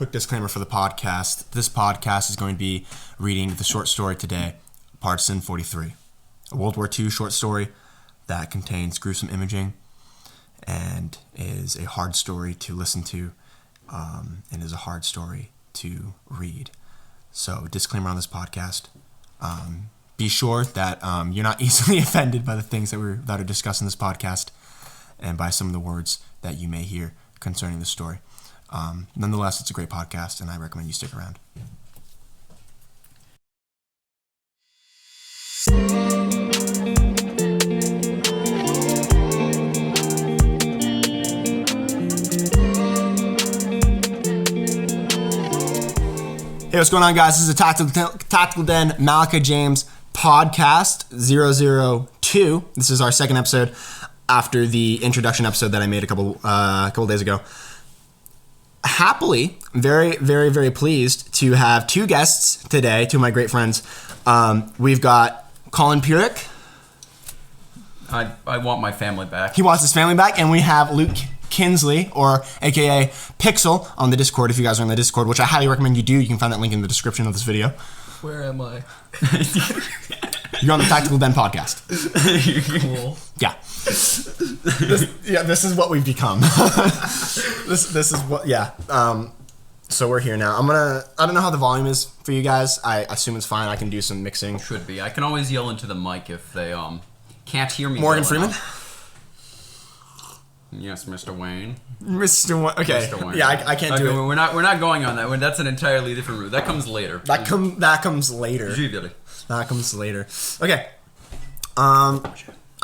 quick disclaimer for the podcast. This podcast is going to be reading the short story today, Partisan 43, a World War II short story that contains gruesome imaging and is a hard story to listen to and is a hard story to read. So, disclaimer on this podcast. Be sure that you're not easily offended by the things that are discussed in this podcast and by some of the words that you may hear concerning the story. Nonetheless, it's a great podcast, and I recommend you stick around. Hey, what's going on, guys? This is a Tactical Den Malachi James podcast 002. This is our second episode after the introduction episode that I made a couple days ago. Happily, very, very, very pleased to have two guests today, two of my great friends. We've got Kolin. I want my family back. He wants his family back. And we have Luke Kinsley, or aka Pixel, on the Discord. If you guys are on the Discord, which I highly recommend you do, you can find that link in the description of this video. Where am I? You're on the Tactical Den podcast. Cool. Yeah. This is what we've become. This is what, yeah. So we're here now. I don't know how the volume is for you guys. I assume it's fine. I can do some mixing. Should be. I can always yell into the mic if they can't hear me. Morgan Freeman? Yes, Mr. Wayne. Okay. Mr. Wayne. Yeah, I can't do it. We're not going on that. That's an entirely different route. That comes later. That comes later. That comes later. Okay. I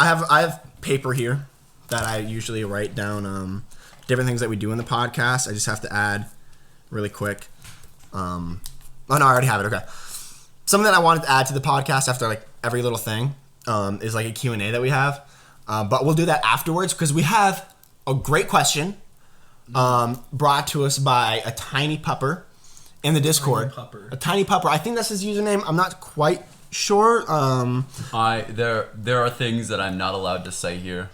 have paper here that I usually write down different things that we do in the podcast. I just have to add really quick. Oh no, I already have it. Okay. Something that I wanted to add to the podcast after like every little thing is like a Q&A that we have. But we'll do that afterwards because we have a great question brought to us by a tiny pupper in the Discord. A tiny pupper. I think that's his username. I'm not quite sure. There are things that I'm not allowed to say here.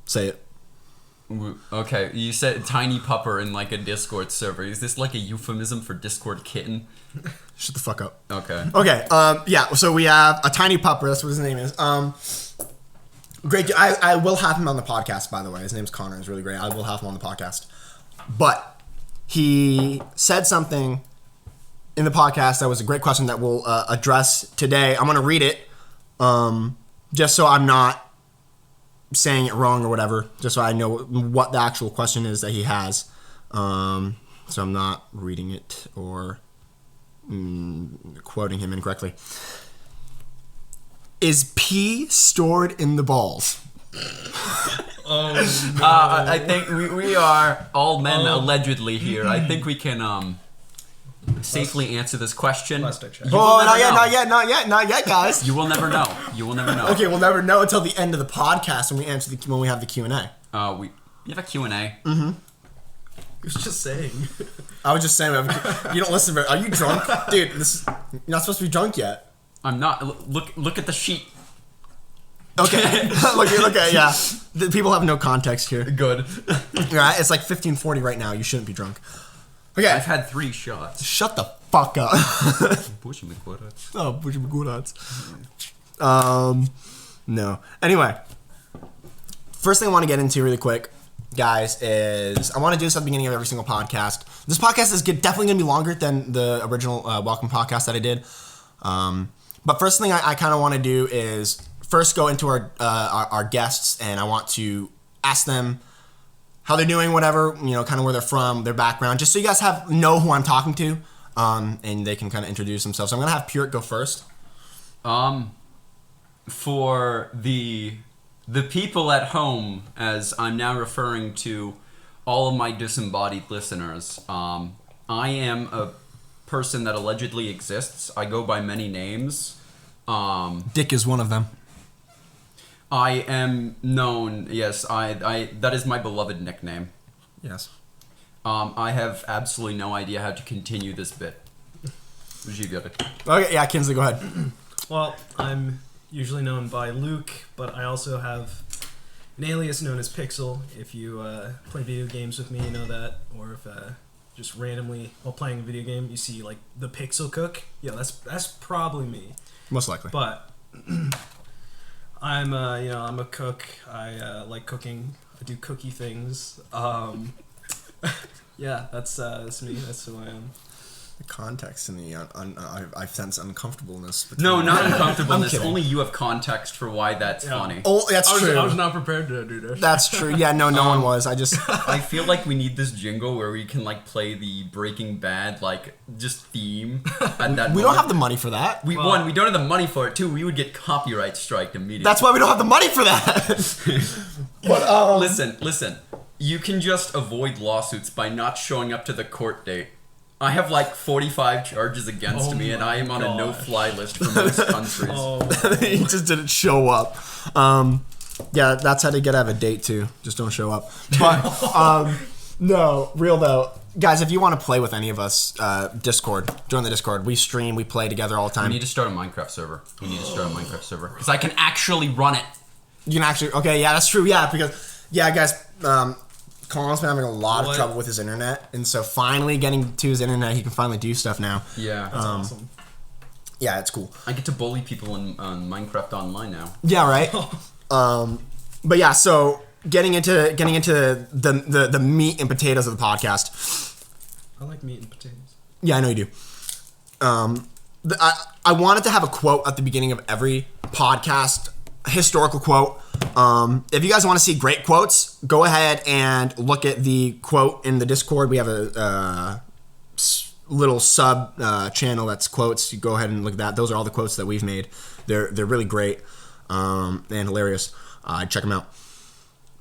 Say it. Okay, you said tiny pupper in like a Discord server. Is this like a euphemism for Discord kitten? Shut the fuck up. Okay. Okay. Yeah. So we have a tiny pupper. That's what his name is. Great. I will have him on the podcast, by the way. His name's Connor. He's really great. I will have him on the podcast. But he said something in the podcast that was a great question that we'll address today. I'm going to read it just so I'm not saying it wrong or whatever, just so I know what the actual question is that he has. So I'm not reading it or quoting him incorrectly. Is pee stored in the balls? Oh, no. I think we are all men allegedly here. I think we can safely answer this question. Not yet, guys. You will never know. Okay, we'll never know until the end of the podcast when we have the Q&A. We have a Q&A. Mm-hmm. He was just saying. I was just saying. You don't listen. Are you drunk, dude? You're not supposed to be drunk yet. I'm not. Look at the sheet. Okay. look at yeah. The people have no context here. Good. Right? It's like 15:40 right now. You shouldn't be drunk. Okay. I've had 3 shots. Shut the fuck up. No. Anyway. First thing I want to get into really quick, guys, is I want to do this at the beginning of every single podcast. This podcast is definitely going to be longer than the original Welcome podcast that I did. But first thing I kind of want to do is first go into our guests, and I want to ask them how they're doing, whatever, kind of where they're from, their background, just so you guys know who I'm talking to, and they can kind of introduce themselves. So I'm going to have Puric go first. For the people at home, as I'm now referring to all of my disembodied listeners, I am a person that allegedly exists. I go by many names. Dick is one of them. I am known, yes, I that is my beloved nickname. Yes. I have absolutely no idea how to continue this bit. Okay, yeah, Kinsley, go ahead. Well, I'm usually known by Luke, but I also have an alias known as Pixel. If you play video games with me, you know that. Or if just randomly while playing a video game, you see like the pixel cook. Yeah, that's probably me. Most likely. But I'm a cook. I like cooking. I do cookie things. Yeah, that's me. That's who I am. The context and the I sense uncomfortableness. No, not uncomfortableness. Only you have context for why that's funny. Oh, that's true. I was not prepared to do this. That's true. Yeah, no one was. I feel like we need this jingle where we can like play the Breaking Bad like just theme. At that we don't have the money for that. We don't have the money for it. 2, we would get copyright striked immediately. That's why we don't have the money for that. But listen. You can just avoid lawsuits by not showing up to the court date. I have like 45 charges against me, and I am on a no-fly list for most countries. He just didn't show up. Yeah, that's how to get out of a date too. Just don't show up. But no, real though, guys. If you want to play with any of us, Discord, join the Discord. We stream, we play together all the time. We need to start a Minecraft server. Because I can actually run it. You can actually. Okay, yeah, that's true. Yeah, because guys. Colin's been having a lot of trouble with his internet, and so finally getting to his internet, he can finally do stuff now. Yeah, that's awesome. Yeah, it's cool. I get to bully people on Minecraft Online now. Yeah, right. But yeah, so getting into the meat and potatoes of the podcast. I like meat and potatoes. Yeah, I know you do. I wanted to have a quote at the beginning of every podcast, a historical quote. If you guys want to see great quotes, go ahead and look at the quote in the Discord. We have a little sub channel that's quotes. You go ahead and look at that. Those are all the quotes that we've made. They're really great and hilarious. Check them out.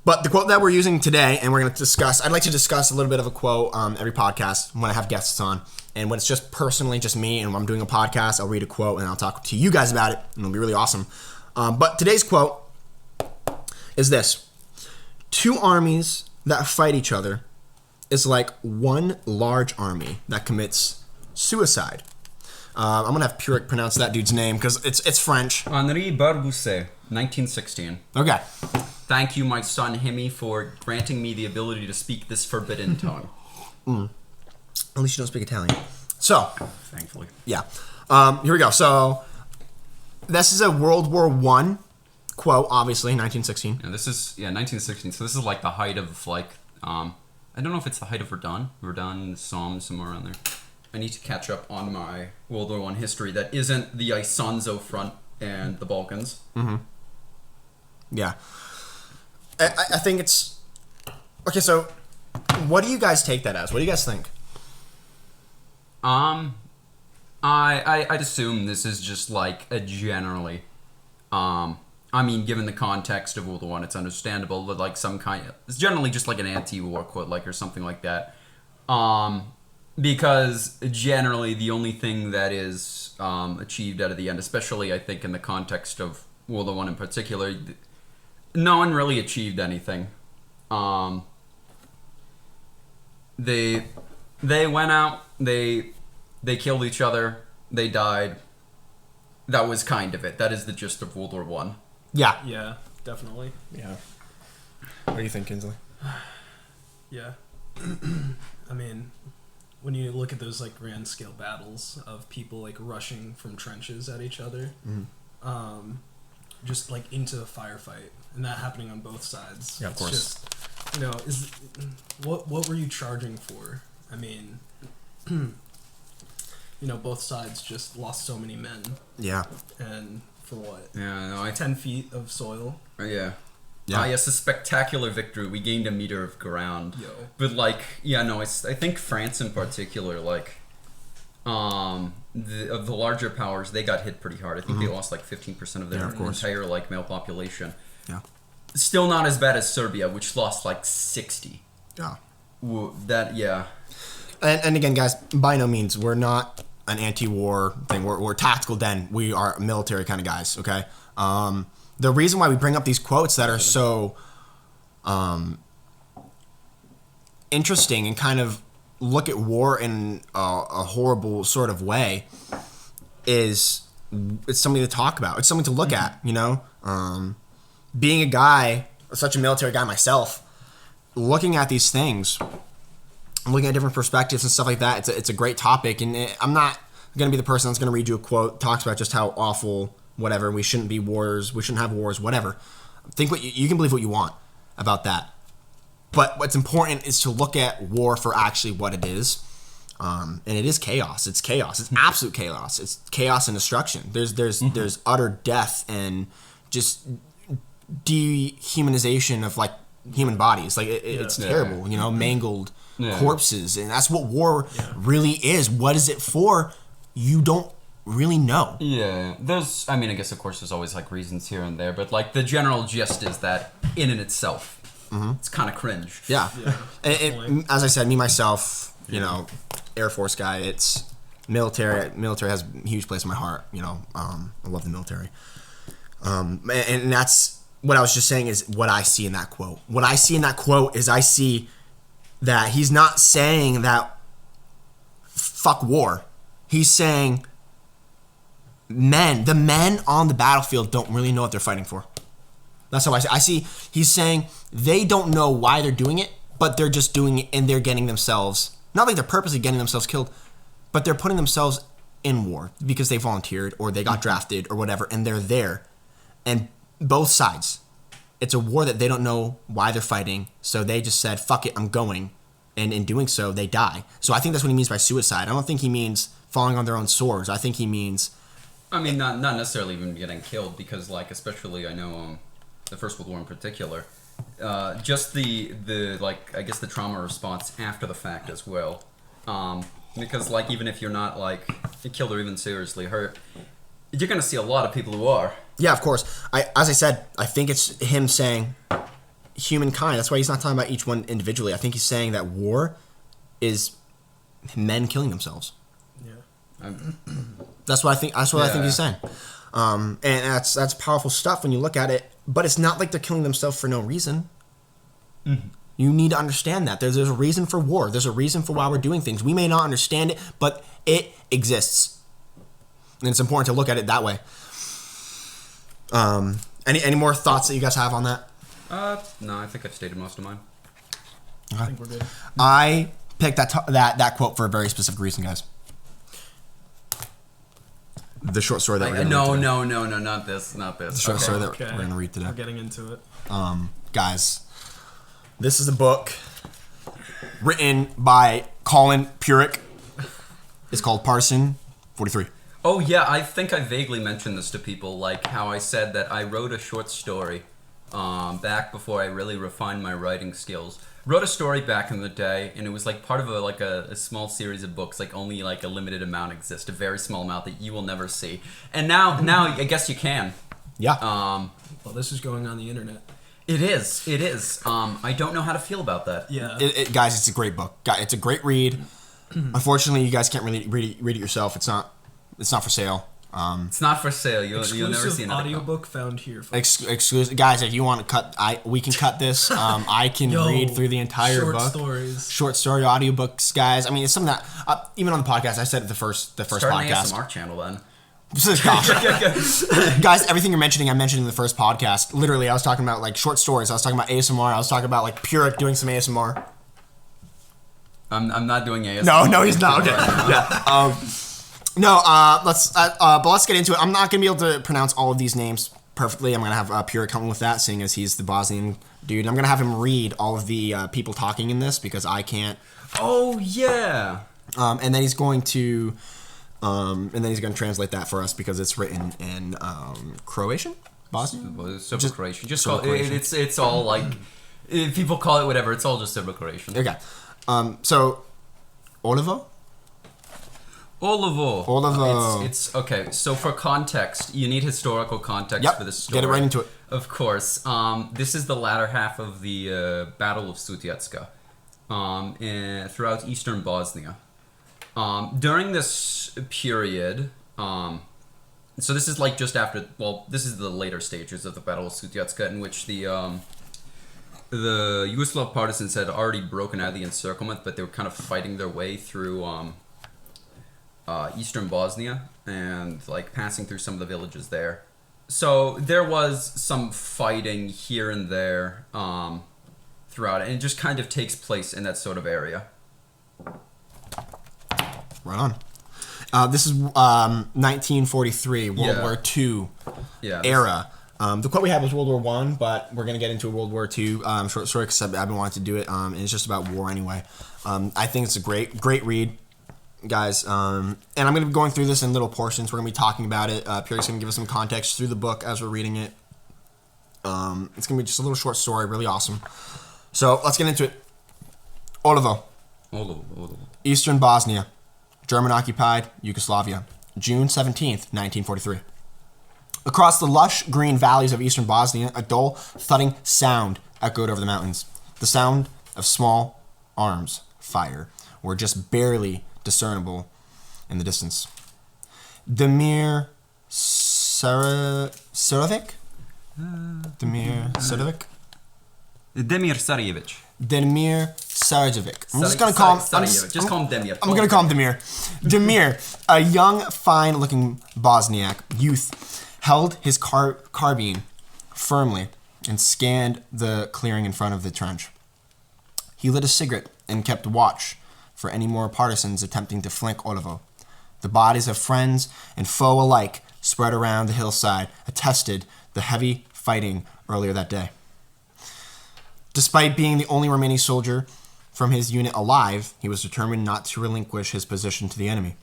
But the quote that we're using today, and we're going to discuss, I'd like to discuss a little bit of a quote every podcast when I have guests on. And when it's just personally just me and when I'm doing a podcast, I'll read a quote and I'll talk to you guys about it. And it'll be really awesome. But today's quote is this: 2 armies that fight each other is like one large army that commits suicide. I'm going to have Puric pronounce that dude's name because it's French. Henri Barbusse, 1916. Okay. Thank you, my son Himi, for granting me the ability to speak this forbidden tongue. At least you don't speak Italian. So. Thankfully. Yeah. Here we go. So, this is a World War I quote, obviously, 1916. Yeah, this is 1916. So this is like the height of like I don't know if it's the height of Verdun, Somme, somewhere around there. I need to catch up on my World War I history that isn't the Isonzo front and the Balkans. Mm-hmm. Yeah. I think it's okay. So, what do you guys take that as? What do you guys think? I'd assume this is just like a generally, I mean, given the context of World War I, it's understandable that like some kind of, it's generally just like an anti-war quote, like, or something like that. Because generally the only thing that is achieved out of the end, especially I think in the context of World War I in particular, no one really achieved anything. They went out, they killed each other, they died. That was kind of it. That is the gist of World War I. Yeah. Yeah, definitely. Yeah. What do you think, Kinsley? Yeah. I mean, when you look at those like grand scale battles of people like rushing from trenches at each other, just like into a firefight, and that happening on both sides. Yeah, of course. Just, what were you charging for? I mean, both sides just lost so many men. Yeah. And for what? Yeah, no, 10 feet of soil. Yeah. Yeah. Yes, a spectacular victory. We gained a meter of ground. Yo. But like, I think France in particular, like, of the larger powers, they got hit pretty hard. I think they lost like 15% of their entire like male population. Yeah. Still not as bad as Serbia, which lost like 60. Yeah. And again, guys, by no means, we're not an anti-war thing. We're tactical den. We are military kind of guys, okay? The reason why we bring up these quotes that are so interesting and kind of look at war in a horrible sort of way is it's something to talk about. It's something to look at, being a guy, such a military guy myself, looking at these things looking at different perspectives and stuff like that. It's a great topic, and I'm not going to be the person that's going to read you a quote talks about just how awful whatever we shouldn't be wars, we shouldn't have wars, whatever. Think what you can believe what you want about that, but what's important is to look at war for actually what it is, and it is chaos. It's chaos. It's absolute chaos. It's chaos and destruction. There's utter death and just dehumanization of like human bodies. Like it's terrible. You know, mangled corpses, and that's what war really is. What is it for? You don't really know. Yeah, I guess of course there's always like reasons here and there, but like the general gist is that in and itself, it's kind of cringe. Yeah. And as I said, me myself, you know, Air Force guy. It's military. Military has a huge place in my heart. You know, I love the military. And that's what I was just saying is what I see in that quote. What I see in that quote is I see that he's not saying that fuck war. He's saying the men on the battlefield don't really know what they're fighting for. That's how I see. He's saying they don't know why they're doing it, but they're just doing it and they're getting themselves, not like they're purposely getting themselves killed, but they're putting themselves in war because they volunteered or they got drafted or whatever, and they're there. And both sides, it's a war that they don't know why they're fighting, so they just said, fuck it, I'm going. And in doing so, they die. So I think that's what he means by suicide. I don't think he means falling on their own swords. I think he means... not necessarily even getting killed, because like, especially I know the First World War in particular, just the like, I guess the trauma response after the fact as well. Because like, even if you're not like killed or even seriously hurt, you're going to see a lot of people who are. Yeah, of course. As I said, I think it's him saying humankind. That's why he's not talking about each one individually. I think he's saying that war is men killing themselves. Yeah. That's what I think. That's what I think he's saying. And that's powerful stuff when you look at it. But it's not like they're killing themselves for no reason. Mm-hmm. You need to understand that there's a reason for war. There's a reason for why we're doing things. We may not understand it, but it exists, and it's important to look at it that way. Any more thoughts that you guys have on that? No, I think I've stated most of mine. Okay. I think we're good. I picked that quote for a very specific reason, guys. The short story that we're going to read today. No, not this. The short story that we're going to read today. We're getting into it. Guys, this is a book written by Kolin. It's called Partisan 43. Oh yeah, I think I vaguely mentioned this to people, like how I said that I wrote a short story back before I really refined my writing skills. Wrote a story back in the day, and it was like part of a small series of books, like only like a limited amount exist, a very small amount that you will never see. And now I guess you can. Yeah. Well, this is going on the internet. It is. I don't know how to feel about that. Yeah. Guys, it's a great book. It's a great read. Unfortunately, you guys can't really read it yourself. It's not for sale. It's not for sale. You'll never see another audiobook found here. Exclusive, guys. If you want to cut, we can cut this. I can read through the entire book. Short story audiobooks, guys. I mean, it's something that even on the podcast, I said at the first Start podcast. Start an ASMR channel then. Guys, everything you're mentioning, I mentioned in the first podcast. Literally, I was talking about like short stories. I was talking about ASMR. I was talking about like Puric doing some ASMR. I'm not doing ASMR. No, he's not. Okay. Yeah. Let's get into it. I'm not gonna be able to pronounce all of these names perfectly. I'm gonna have Puric help me with that, seeing as he's the Bosnian dude. I'm gonna have him read all of the people talking in this because I can't. Oh yeah. And then he's going to translate that for us because it's written in Croatian, Bosnian. Well, it's Serbo-Croatian. Just call it. It's all like people call it whatever. It's all just Serbo-Croatian. Okay. So, Olivo. It's okay. So for context, you need historical context for this story. Get it right into it. Of course. This is the latter half of the Battle of Sutjeska throughout eastern Bosnia. During this period, so this is like just after. Well, this is the later stages of the Battle of Sutjeska, in which the Yugoslav partisans had already broken out of the encirclement, but they were kind of fighting their way through eastern Bosnia and like passing through some of the villages there. So there was some fighting here and there throughout it, and it just kind of takes place in that sort of area. Right on. This is 1943, World War II era. The quote we had was World War I, but we're going to get into World War II short story because I've been wanting to do it, and it's just about war anyway. I think it's a great read, guys. And I'm going to be going through this in little portions. We're going to be talking about it. Pierre's going to give us some context through the book as we're reading it. It's going to be just a little short story, really awesome. So let's get into it. Olovo. Eastern Bosnia. German-occupied Yugoslavia. June 17th, 1943. Across the lush green valleys of eastern Bosnia, a dull, thudding sound echoed over the mountains. The sound of small arms fire were just barely discernible in the distance. Demir Sarajevic? Demir Sarajevic? Demir Sarajevic. Demir Sarajevic. I'm just going to call him... Just call him Demir. I'm going to call him Demir. Demir, a young, fine-looking Bosniak youth, held his carbine firmly and scanned the clearing in front of the trench. He lit a cigarette and kept watch for any more partisans attempting to flank Olovo. The bodies of friends and foe alike spread around the hillside attested the heavy fighting earlier that day. Despite being the only remaining soldier from his unit alive, he was determined not to relinquish his position to the enemy.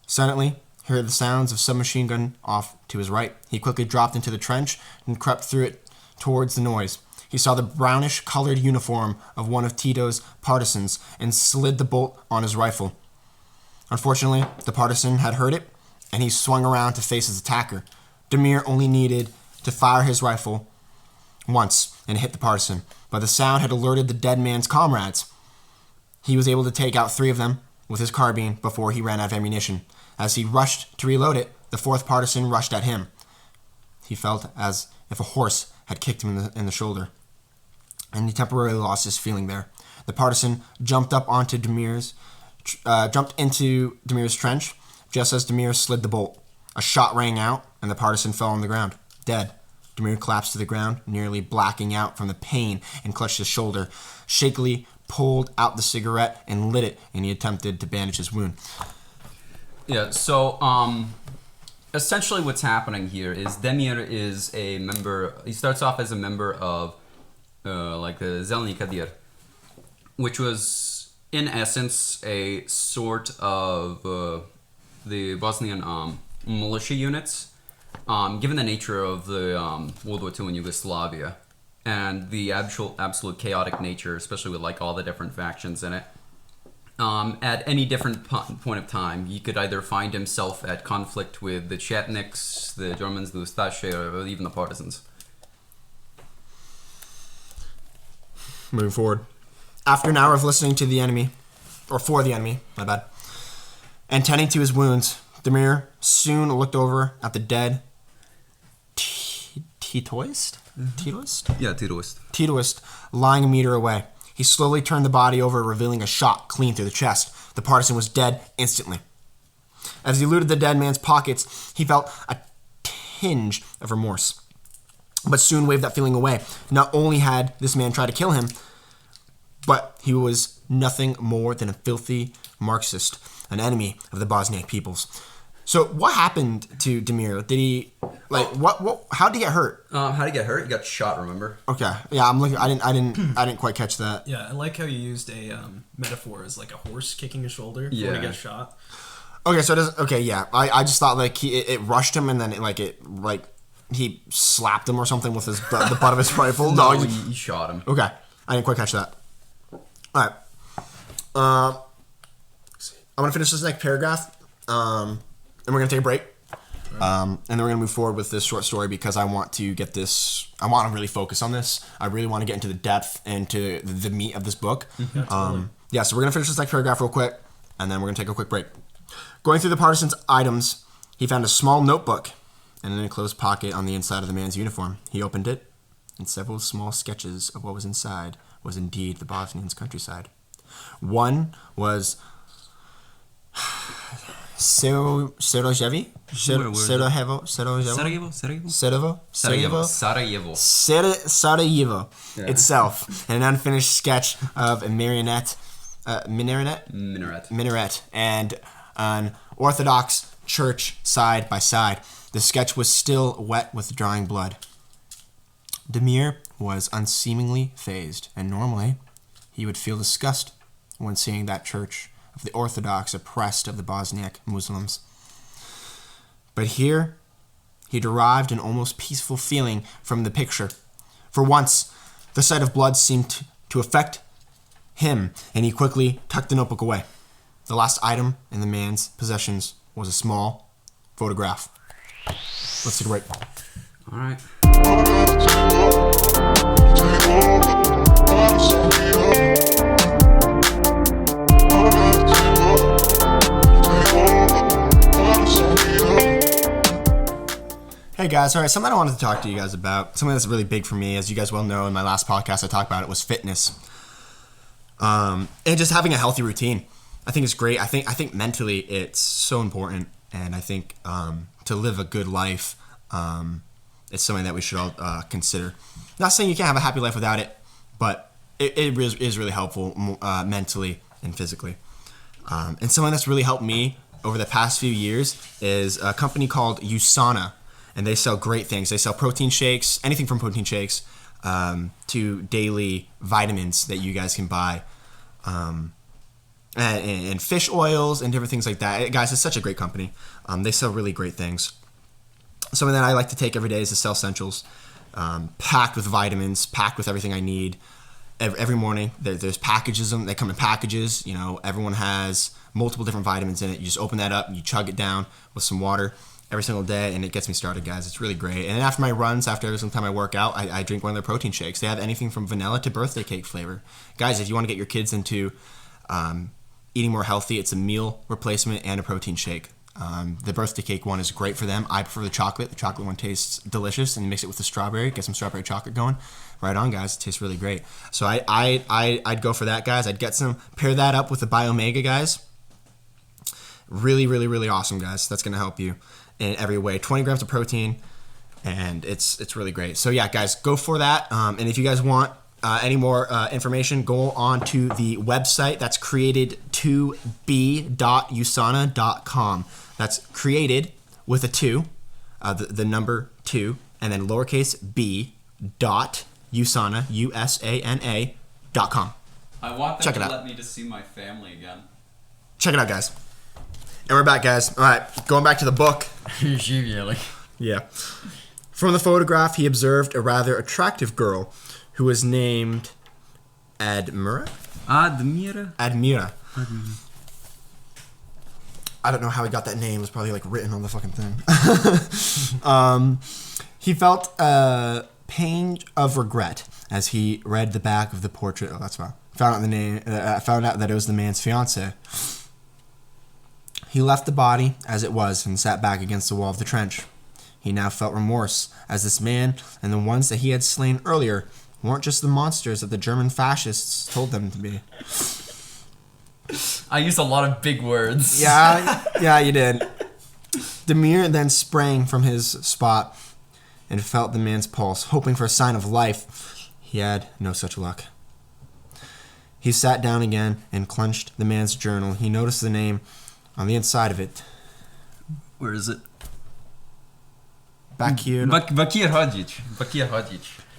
Suddenly, he heard the sounds of submachine gun off to his right. He quickly dropped into the trench and crept through it towards the noise. He saw the brownish-colored uniform of one of Tito's partisans and slid the bolt on his rifle. Unfortunately, the partisan had heard it, and he swung around to face his attacker. Demir only needed to fire his rifle once and hit the partisan, but the sound had alerted the dead man's comrades. He was able to take out 3 of them with his carbine before he ran out of ammunition. As he rushed to reload it, the 4th partisan rushed at him. He felt as if a horse had kicked him in the shoulder, and he temporarily lost his feeling there. The partisan jumped into Demir's trench just as Demir slid the bolt. A shot rang out, and the partisan fell on the ground, dead. Demir collapsed to the ground, nearly blacking out from the pain, and clutched his shoulder. Shakily pulled out the cigarette and lit it, and he attempted to bandage his wound. Yeah, so essentially what's happening here is Demir is a member, he starts off as a member of the Zeleni Kadir, which was in essence a sort of the Bosnian militia units, given the nature of the World War II in Yugoslavia and the absolute chaotic nature, especially with like all the different factions in it. At any different point of time, he could either find himself at conflict with the Chetniks, the Germans, the Ustaše, or even the partisans. Moving forward. After an hour of listening to the enemy, or for the enemy, my bad, and tending to his wounds, Demir soon looked over at the dead Titoist? Titoist? Yeah, Titoist. Titoist, lying a meter away. He slowly turned the body over, revealing a shot clean through the chest. The partisan was dead instantly. As he looted the dead man's pockets, he felt a tinge of remorse, but soon waved that feeling away. Not only had this man tried to kill him, but he was nothing more than a filthy Marxist, an enemy of the Bosniak peoples. So what happened to Demir? Did he how did he get hurt? How did he get hurt? He got shot, remember? Okay. Yeah, I'm looking. I didn't quite catch that. Yeah, I like how you used a metaphor as like a horse kicking a shoulder before he got shot. Okay, so I just thought like it rushed him and then he slapped him or something with the butt of his rifle. No, he shot him. Okay, I didn't quite catch that. All right. I'm gonna finish this next paragraph. And we're going to take a break. And then we're going to move forward with this short story because I want to really focus on this. I really want to get into the depth and to the meat of this book. Yeah, so we're going to finish this next paragraph real quick, and then we're going to take a quick break. Going through the partisan's items, he found a small notebook in an enclosed pocket on the inside of the man's uniform. He opened it, and several small sketches of what was inside was indeed the Bosnian's countryside. One was Sarajevo itself, and an unfinished sketch of a marionette minaret, and an Orthodox church side by side. The sketch was still wet with drying blood. Demir was unseemingly fazed, and normally he would feel disgust when seeing that church of the Orthodox oppressed of the Bosniak Muslims. But here, he derived an almost peaceful feeling from the picture. For once, the sight of blood seemed to affect him, and he quickly tucked the notebook away. The last item in the man's possessions was a small photograph. Let's take a break. All right. Hey guys, all right, something I wanted to talk to you guys about, something that's really big for me, as you guys well know in my last podcast I talked about it, was fitness. And just having a healthy routine. I think it's great. I think mentally it's so important, and I think to live a good life, it's something that we should all consider. Not saying you can't have a happy life without it, but it is really helpful mentally and physically. And something that's really helped me over the past few years is a company called USANA, and they sell great things. They sell protein shakes, anything from protein shakes to daily vitamins that you guys can buy, and fish oils and different things like that. Guys, it's such a great company. They sell really great things. Something that I like to take every day is the Cell Essentials, packed with vitamins, packed with everything I need. Every morning, there's packages. They come in packages. You know, everyone has multiple different vitamins in it. You just open that up and you chug it down with some water every single day, and it gets me started, guys. It's really great. And after my runs, after every single time I work out, I drink one of their protein shakes. They have anything from vanilla to birthday cake flavor. Guys, if you want to get your kids into eating more healthy, it's a meal replacement and a protein shake. The birthday cake one is great for them. I prefer the chocolate. The chocolate one tastes delicious, and you mix it with the strawberry, get some strawberry chocolate going. Right on, guys. It tastes really great. So I'd go for that, guys. I'd get some, pair that up with the Biomega, guys. Really, really, really awesome, guys. That's going to help you in every way. 20 grams of protein, and it's really great. So yeah, guys, go for that. And if you guys want any more information, go on to the website. That's created2b.usana.com. That's created with a 2, the number 2, and then lowercase b dot usana, USANA.com. I want them to let me just see my family again. Check it out, guys. And we're back, guys. All right, going back to the book. Yeah. From the photograph, he observed a rather attractive girl who was named Admira. I don't know how he got that name. It was probably like written on the fucking thing. He felt a pang of regret as he read the back of the portrait. Oh, that's fine. Found out that it was the man's fiancée. He left the body as it was and sat back against the wall of the trench. He now felt remorse, as this man and the ones that he had slain earlier weren't just the monsters that the German fascists told them to be. I used a lot of big words. Yeah, you did. Demir then sprang from his spot and felt the man's pulse, hoping for a sign of life. He had no such luck. He sat down again and clenched the man's journal. He noticed the name on the inside of it. Where is it? Bakir. Bakir Hadjic.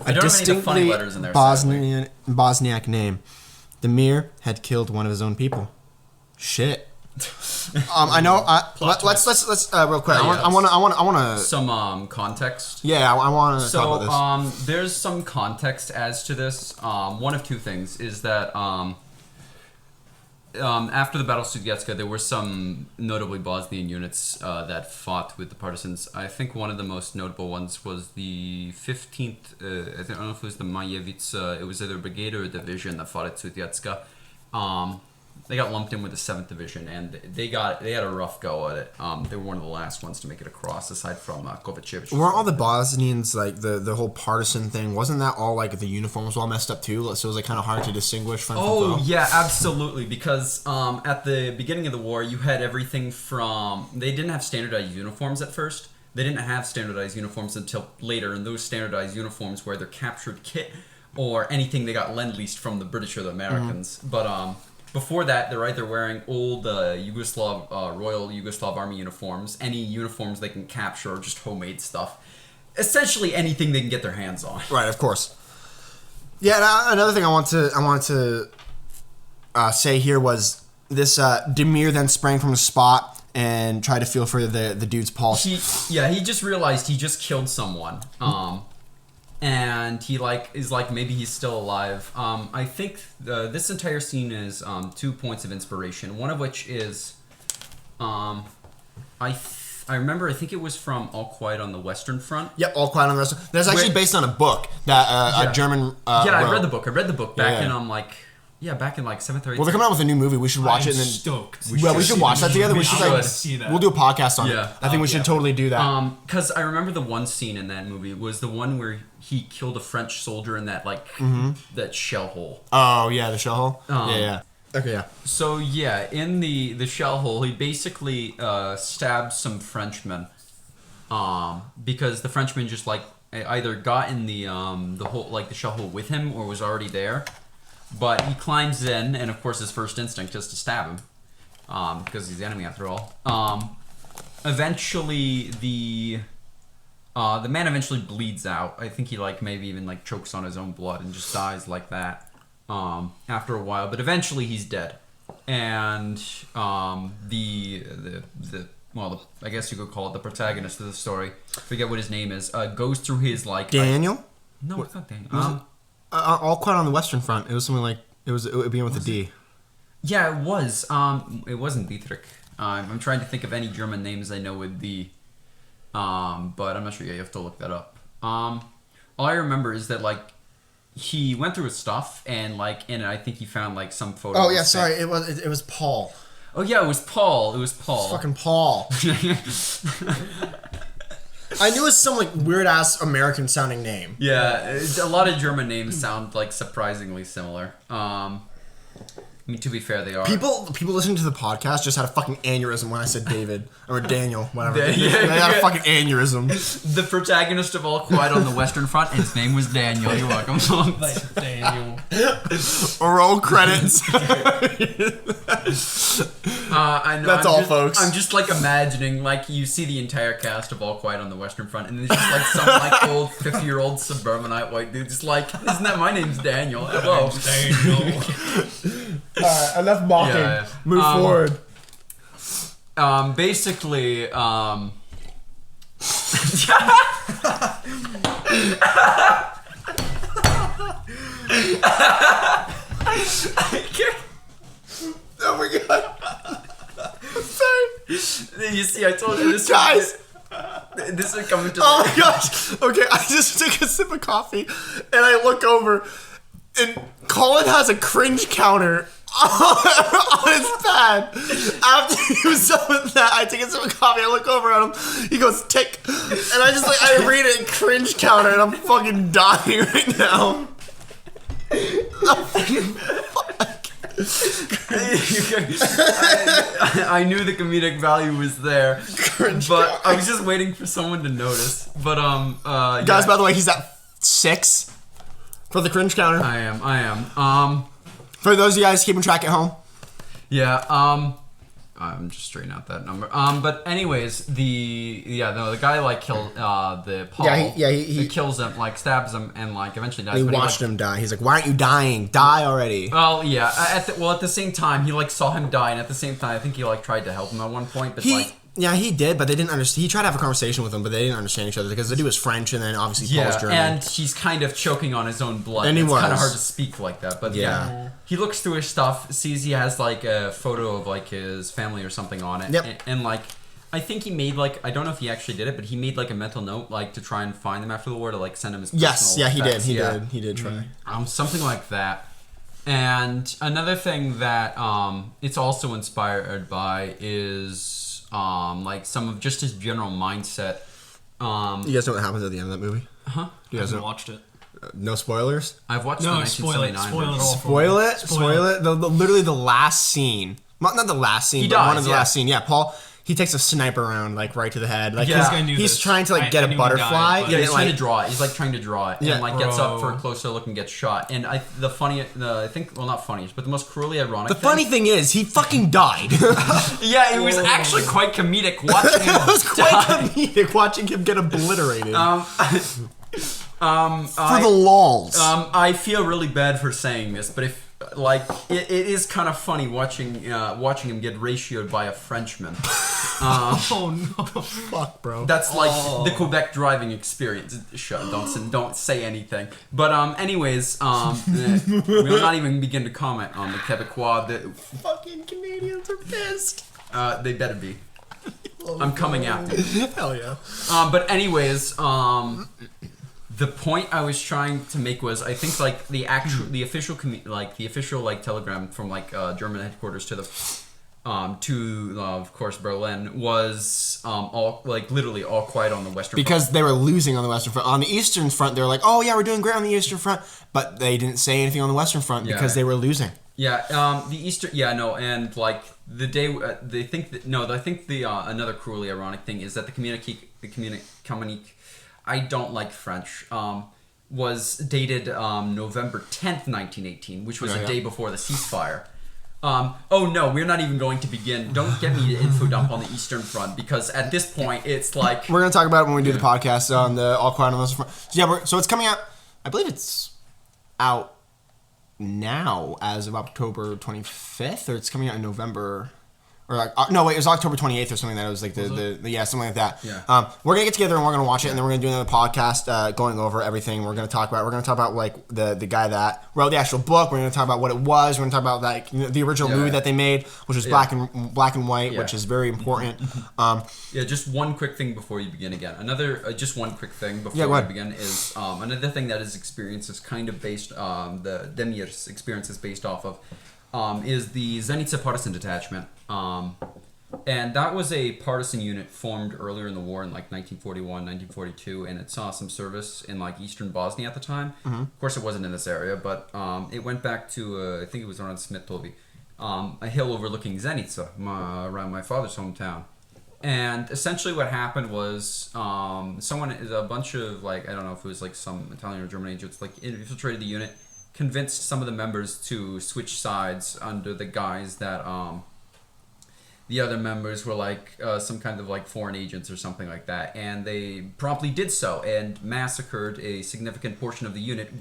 A distinctly Bosniak name. Demir had killed one of his own people. Shit. I know. Let's real quick. I want to some context. Yeah, I want to talk about this. There's some context as to this. One of two things is that after the Battle of Sudjetska, there were some notably Bosnian units that fought with the partisans. I think one of the most notable ones was the 15th. I don't know if it was the Majevic. It was either brigade or division that fought at Sudjetska. They got lumped in with the 7th Division, and they had a rough go at it. They were one of the last ones to make it across, aside from Kovacevic. Weren't all the Bosnians, like, the whole partisan thing, wasn't that all, like, the uniforms were all messed up, too? So it was, like, kind of hard to distinguish from foe? Yeah, absolutely, because at the beginning of the war, you had everything from... They didn't have standardized uniforms at first. They didn't have standardized uniforms until later, and those standardized uniforms were either captured kit or anything they got lend-leased from the British or the Americans. Mm-hmm. Before that, they're either wearing old Royal Yugoslav Army uniforms, any uniforms they can capture, or just homemade stuff. Essentially anything they can get their hands on. Right, of course. Yeah, and another thing I wanted to say here was this Demir then sprang from the spot and tried to feel for the dude's pulse. He just realized he just killed someone. And he is maybe he's still alive. I think this entire scene is 2 points of inspiration. One of which is, I remember. I think it was from All Quiet on the Western Front. Yep, All Quiet on the Western. That's actually based on a book that a German. Wrote. I read the book. I read the book back in back in like 7th or 8th. Well, they're coming out with a new movie. We should watch it. And then stoked. we should watch that together. We should see that. We'll do a podcast on it. I think we should totally do that. Because I remember the one scene in that movie was the one where he killed a French soldier in that that shell hole. Oh yeah, the shell hole. Yeah. Okay, yeah. So yeah, in the shell hole, he basically stabbed some Frenchmen, because the Frenchman just either got in the hole, the shell hole with him, or was already there. But he climbs in, and of course his first instinct is to stab him, because he's the enemy after all. Eventually, the man eventually bleeds out. I think he maybe even chokes on his own blood and just dies like that after a while. But eventually he's dead, and I guess you could call it the protagonist of the story. Forget what his name is. Goes through his Daniel. No, it's not Daniel. All Quiet on the Western Front. It was something it began with a D. Yeah, it was. It wasn't Dietrich. I'm trying to think of any German names I know with D. But I'm not sure. Yeah, you have to look that up. All I remember is that he went through his stuff and in it, I think he found some photos. Oh yeah, sorry. It was Paul. Oh yeah, it was Paul. Fucking Paul. I knew it was some weird ass American sounding name. Yeah, a lot of German names sound surprisingly similar. I mean, to be fair, they are. People listening to the podcast just had a fucking aneurysm when I said David or Daniel, whatever. They Yeah. had a fucking aneurysm. The protagonist of All Quiet on the Western Front, his name was Daniel. You're welcome. Daniel. Roll credits. I know. That's all, folks. I'm just imagining you see the entire cast of All Quiet on the Western Front, and there's just some old 50-year-old suburbanite white dude just isn't that my name's Daniel? Hello, Daniel. Alright, enough mocking. Yeah. Move forward. Basically, Oh my god. I'm sorry. You see, I told you this. Guys. This is coming to. Oh my gosh. Okay, I just took a sip of coffee and I look over and Kolin has a cringe counter on his pad. After he was done with that, I take a sip of coffee, I look over at him, he goes, tick. And I just I read it, cringe counter, and I'm fucking dying right now. I knew the comedic value was there, but I was just waiting for someone to notice. But guys, by the way, he's at 6 for the cringe counter. I am. For those of you guys keeping track at home. Yeah. I'm just straightening out that number. But anyways, the guy killed the Paul. Yeah, he kills him, stabs him, and eventually dies. He but watched him die. He's like, "Why aren't you dying? Die already!" Well, yeah. At the same time, he saw him die, and at the same time, I think he tried to help him at one point, but Yeah, he did, but they didn't understand. He tried to have a conversation with him, but they didn't understand each other because the dude was French, and then obviously Paul's German. And he's kind of choking on his own blood. And he it's was kind of hard to speak like that, but yeah. He looks through his stuff, sees he has a photo of his family or something on it. Yep. And I think he made I don't know if he actually did it, but he made a mental note to try and find them after the war to send him his personal Yes, yeah, he did. effects. He did try. Something like that. And another thing that it's also inspired by is some of just his general mindset. You guys know what happens at the end of that movie? Huh? You guys haven't watched it. No spoilers? I've watched the No, 1979 spoil it all. Spoil it? Spoil it? Literally the last scene. Not the last scene, He but dies, one of the last scene. Yeah, Paul, he takes a sniper round like right to the head. Like he's trying to like get a butterfly. He's trying to draw it. He's like trying to draw it, and like gets up for a closer look and gets shot. And I think not funniest, but the most cruelly ironic. The funny thing is, he fucking died. Yeah, it was actually quite comedic watching him. It was quite comedic watching him get obliterated. For the lols. I feel really bad for saying this, but if it is kind of funny watching him get ratioed by a Frenchman. Oh no! Fuck, bro. That's like the Quebec driving experience. Don't say anything. But anyways, we'll not even begin to comment on the Quebecois. The fucking Canadians are pissed. They better be. I'm coming after you. Hell yeah. But anyways, the point I was trying to make was I think like the official telegram from like German headquarters to of course Berlin was all like literally all quiet on the Western because front. They were losing on the Western front. On the Eastern front, they were like, "Oh yeah, we're doing great on the Eastern front," but they didn't say anything on the Western front because they were losing. Yeah, the Eastern. Yeah, no, and like the day they think that I think the another cruelly ironic thing is that the communique. I don't like French. Was dated November 10th, 1918, which was a day before the ceasefire. Oh no, we're not even going to begin. Don't get me to info dump on the Eastern Front because at this point it's like we're gonna talk about it when we do the podcast on the All Quiet on the Western Front. So yeah, so it's coming out. I believe it's out now as of October 25th, or it's coming out in November. Or like, no, wait, it was October 28th or something. That it was like something like that. Yeah. We're gonna get together and we're gonna watch it, and then we're gonna do another podcast going over everything. We're gonna talk about like the guy that wrote the actual book. We're gonna talk about what it was. We're gonna talk about like the original movie that they made, which was black and white, which is very important. Just one quick thing before you begin again. Just one quick thing before we begin is another thing that his experience is kind of based the Demir's experience is based off of. Is the Zenica Partisan Detachment. And that was a partisan unit formed earlier in the war in like 1941, 1942, and it saw some service in like eastern Bosnia at the time. Mm-hmm. Of course, it wasn't in this area, but it went back to, I think it was around Smith-Tolby, a hill overlooking Zenica, around my father's hometown. And essentially what happened was a bunch of like, I don't know if it was like some Italian or German agents, like infiltrated the unit, convinced some of the members to switch sides under the guise that the other members were like some kind of like foreign agents or something like that, and they promptly did so and massacred a significant portion of the unit,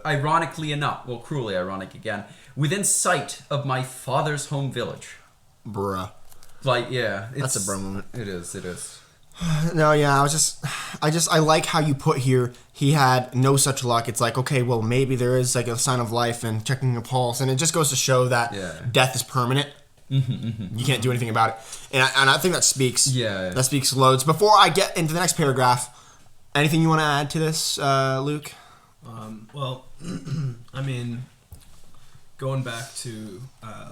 ironically enough, well, cruelly ironic again, within sight of my father's home village. Bruh. Like, yeah. That's a bro moment. It is. No, yeah, I like how you put here, he had no such luck. It's like, okay, well, maybe there is like a sign of life and checking a pulse, and it just goes to show that death is permanent. You can't do anything about it. And I think that speaks. That speaks loads. Before I get into the next paragraph, anything you want to add to this, Luke? Well, I mean, going back to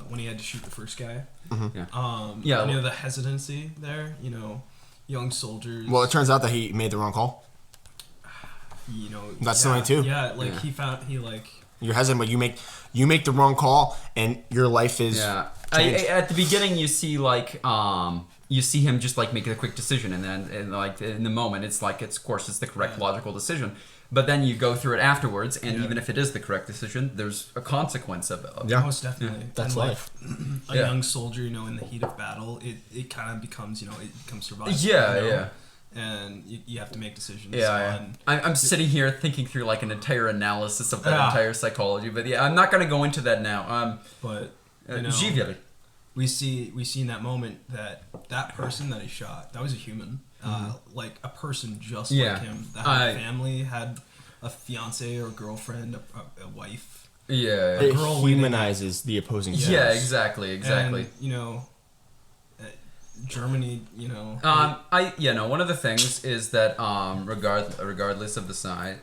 when he had to shoot the first guy. The hesitancy there, young soldiers. Well, it turns out that he made the wrong call. That's something too. Yeah, you're hesitant, but you make the wrong call, and your life is. Yeah. At the beginning, you see you see him just like making a quick decision, and then like in the moment, it's like of course it's the correct logical decision. But then you go through it afterwards, and even if it is the correct decision, there's a consequence of it. Yeah, most definitely. Yeah, that's life. A young soldier, in the heat of battle, it kind of becomes, it becomes survival. Yeah. And you have to make decisions. Yeah. I'm sitting here thinking through like an entire analysis of that entire psychology, but I'm not going to go into that now. But we see in that moment that person that he shot, that was a human. Like a person just like him that had a family, had a fiance or girlfriend, a wife. Yeah, it humanizes the opposing sex. Yeah, exactly. And, Germany, one of the things is that regardless of the side,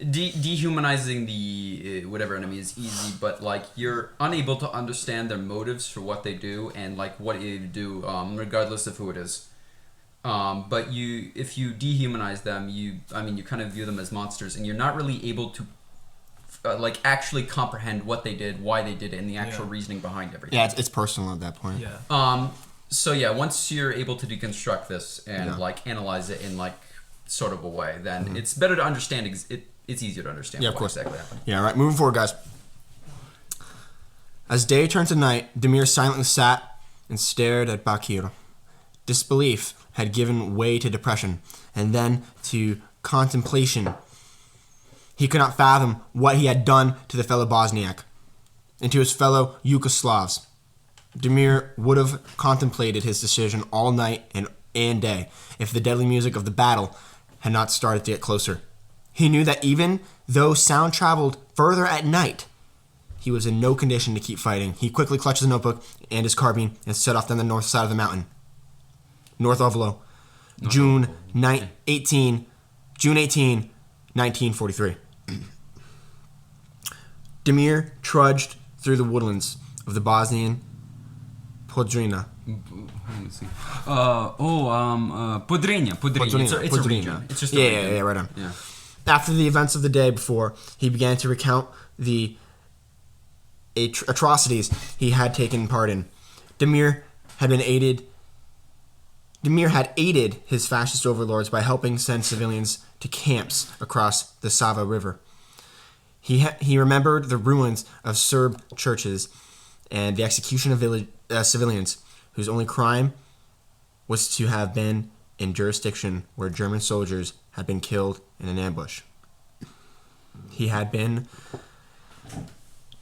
dehumanizing the whatever enemy is easy, but like you're unable to understand their motives for what they do and like what they do, regardless of who it is. But if you dehumanize them, you kind of view them as monsters, and you're not really able to actually comprehend what they did, why they did it, and the actual reasoning behind everything. Yeah, it's personal at that point. Yeah. So yeah, once you're able to deconstruct this and like analyze it in like sort of a way, then it's better to understand. It's easier to understand. Yeah, of course. Exactly happened. Yeah, right. Moving forward, guys. As day turned to night, Demir silently sat and stared at Bakir. Disbelief had given way to depression, and then to contemplation. He could not fathom what he had done to the fellow Bosniak and to his fellow Yugoslavs. Demir would have contemplated his decision all night and day if the deadly music of the battle had not started to get closer. He knew that even though sound traveled further at night, he was in no condition to keep fighting. He quickly clutched his notebook and his carbine and set off down the north side of the mountain. North Ovalo, June 18, 1943. Demir trudged through the woodlands of the Bosnian Podrinja. Podrinja. It's a region. It's just a region. Yeah, right on. Yeah. After the events of the day before, he began to recount the atrocities he had taken part in. Demir had aided his fascist overlords by helping send civilians to camps across the Sava River. He remembered the ruins of Serb churches and the execution of civilians whose only crime was to have been in jurisdiction where German soldiers had been killed in an ambush. He had been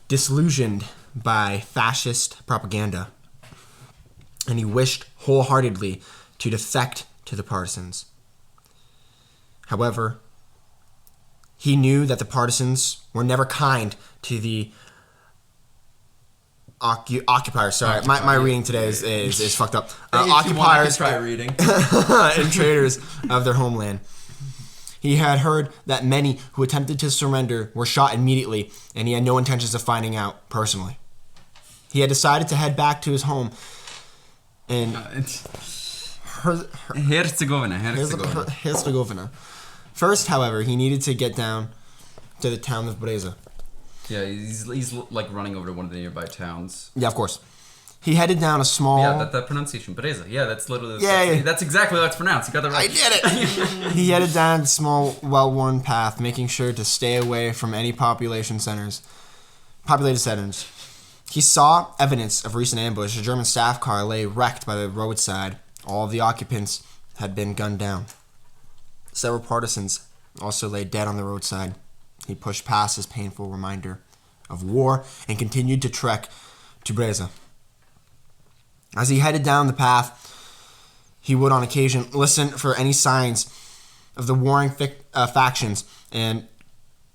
disillusioned by fascist propaganda, and he wished wholeheartedly to defect to the partisans. However, he knew that the partisans were never kind to the occupiers. Sorry, my reading today is fucked up. Occupiers try reading. and traitors of their homeland. He had heard that many who attempted to surrender were shot immediately, and he had no intentions of finding out personally. He had decided to head back to his home in Herzegovina. First, however, he needed to get down to the town of Breza. Yeah, he's like running over to one of the nearby towns. Yeah, of course. He headed down a small... Yeah, that pronunciation, Breza. Yeah, that's literally... Yeah. That's exactly how it's pronounced. You got that right. I did it! He headed down a small, well-worn path, making sure to stay away from any populated centers. He saw evidence of recent ambush. A German staff car lay wrecked by the roadside. All of the occupants had been gunned down. Several partisans also lay dead on the roadside. He pushed past this painful reminder of war and continued to trek to Breza. As he headed down the path, he would on occasion listen for any signs of the warring factions and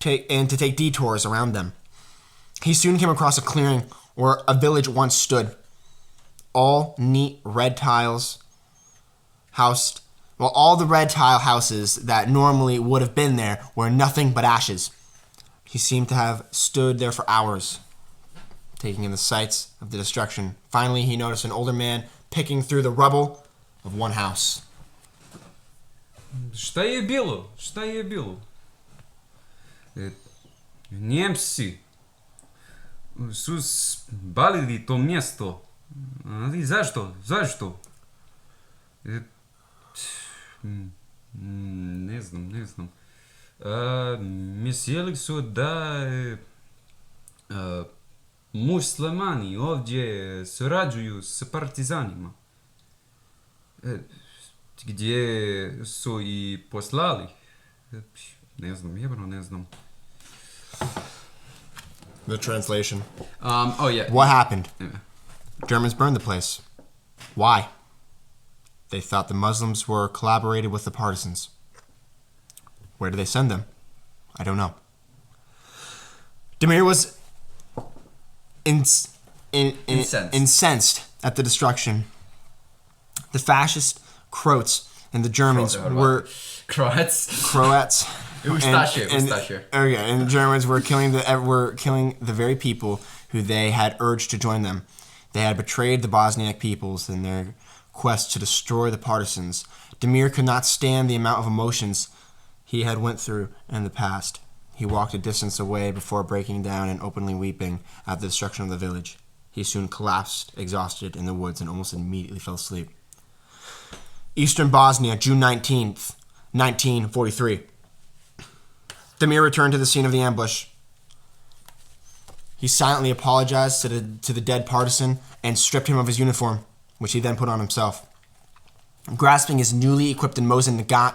to take detours around them. He soon came across a clearing where a village once stood. All neat red tiles housed. Well, all the red tile houses that normally would have been there were nothing but ashes. He seemed to have stood there for hours, taking in the sights of the destruction. Finally, he noticed an older man picking through the rubble of one house. Šta je bilo? Njemci su spalili to mjesto. Ali zašto? Ne znam. Mislili su da muslimani ovdje surađuju s partizanima. Gdje su i poslali. Ne znam. The translation. Oh yeah. What happened? Yeah. Germans burned the place. Why? They thought the Muslims were collaborated with the partisans. Where did they send them? I don't know. Demir was incensed at the destruction. The fascist Croats and the Germans were... Croats. And the Germans were killing the very people who they had urged to join them. They had betrayed the Bosniak peoples in their quest to destroy the partisans. Demir could not stand the amount of emotions he had went through in the past. He walked a distance away before breaking down and openly weeping at the destruction of the village. He soon collapsed, exhausted, in the woods and almost immediately fell asleep. Eastern Bosnia, June 19th, 1943. Damir returned to the scene of the ambush. He silently apologized to the dead partisan and stripped him of his uniform, which he then put on himself. Grasping his newly equipped Mosin Nagant,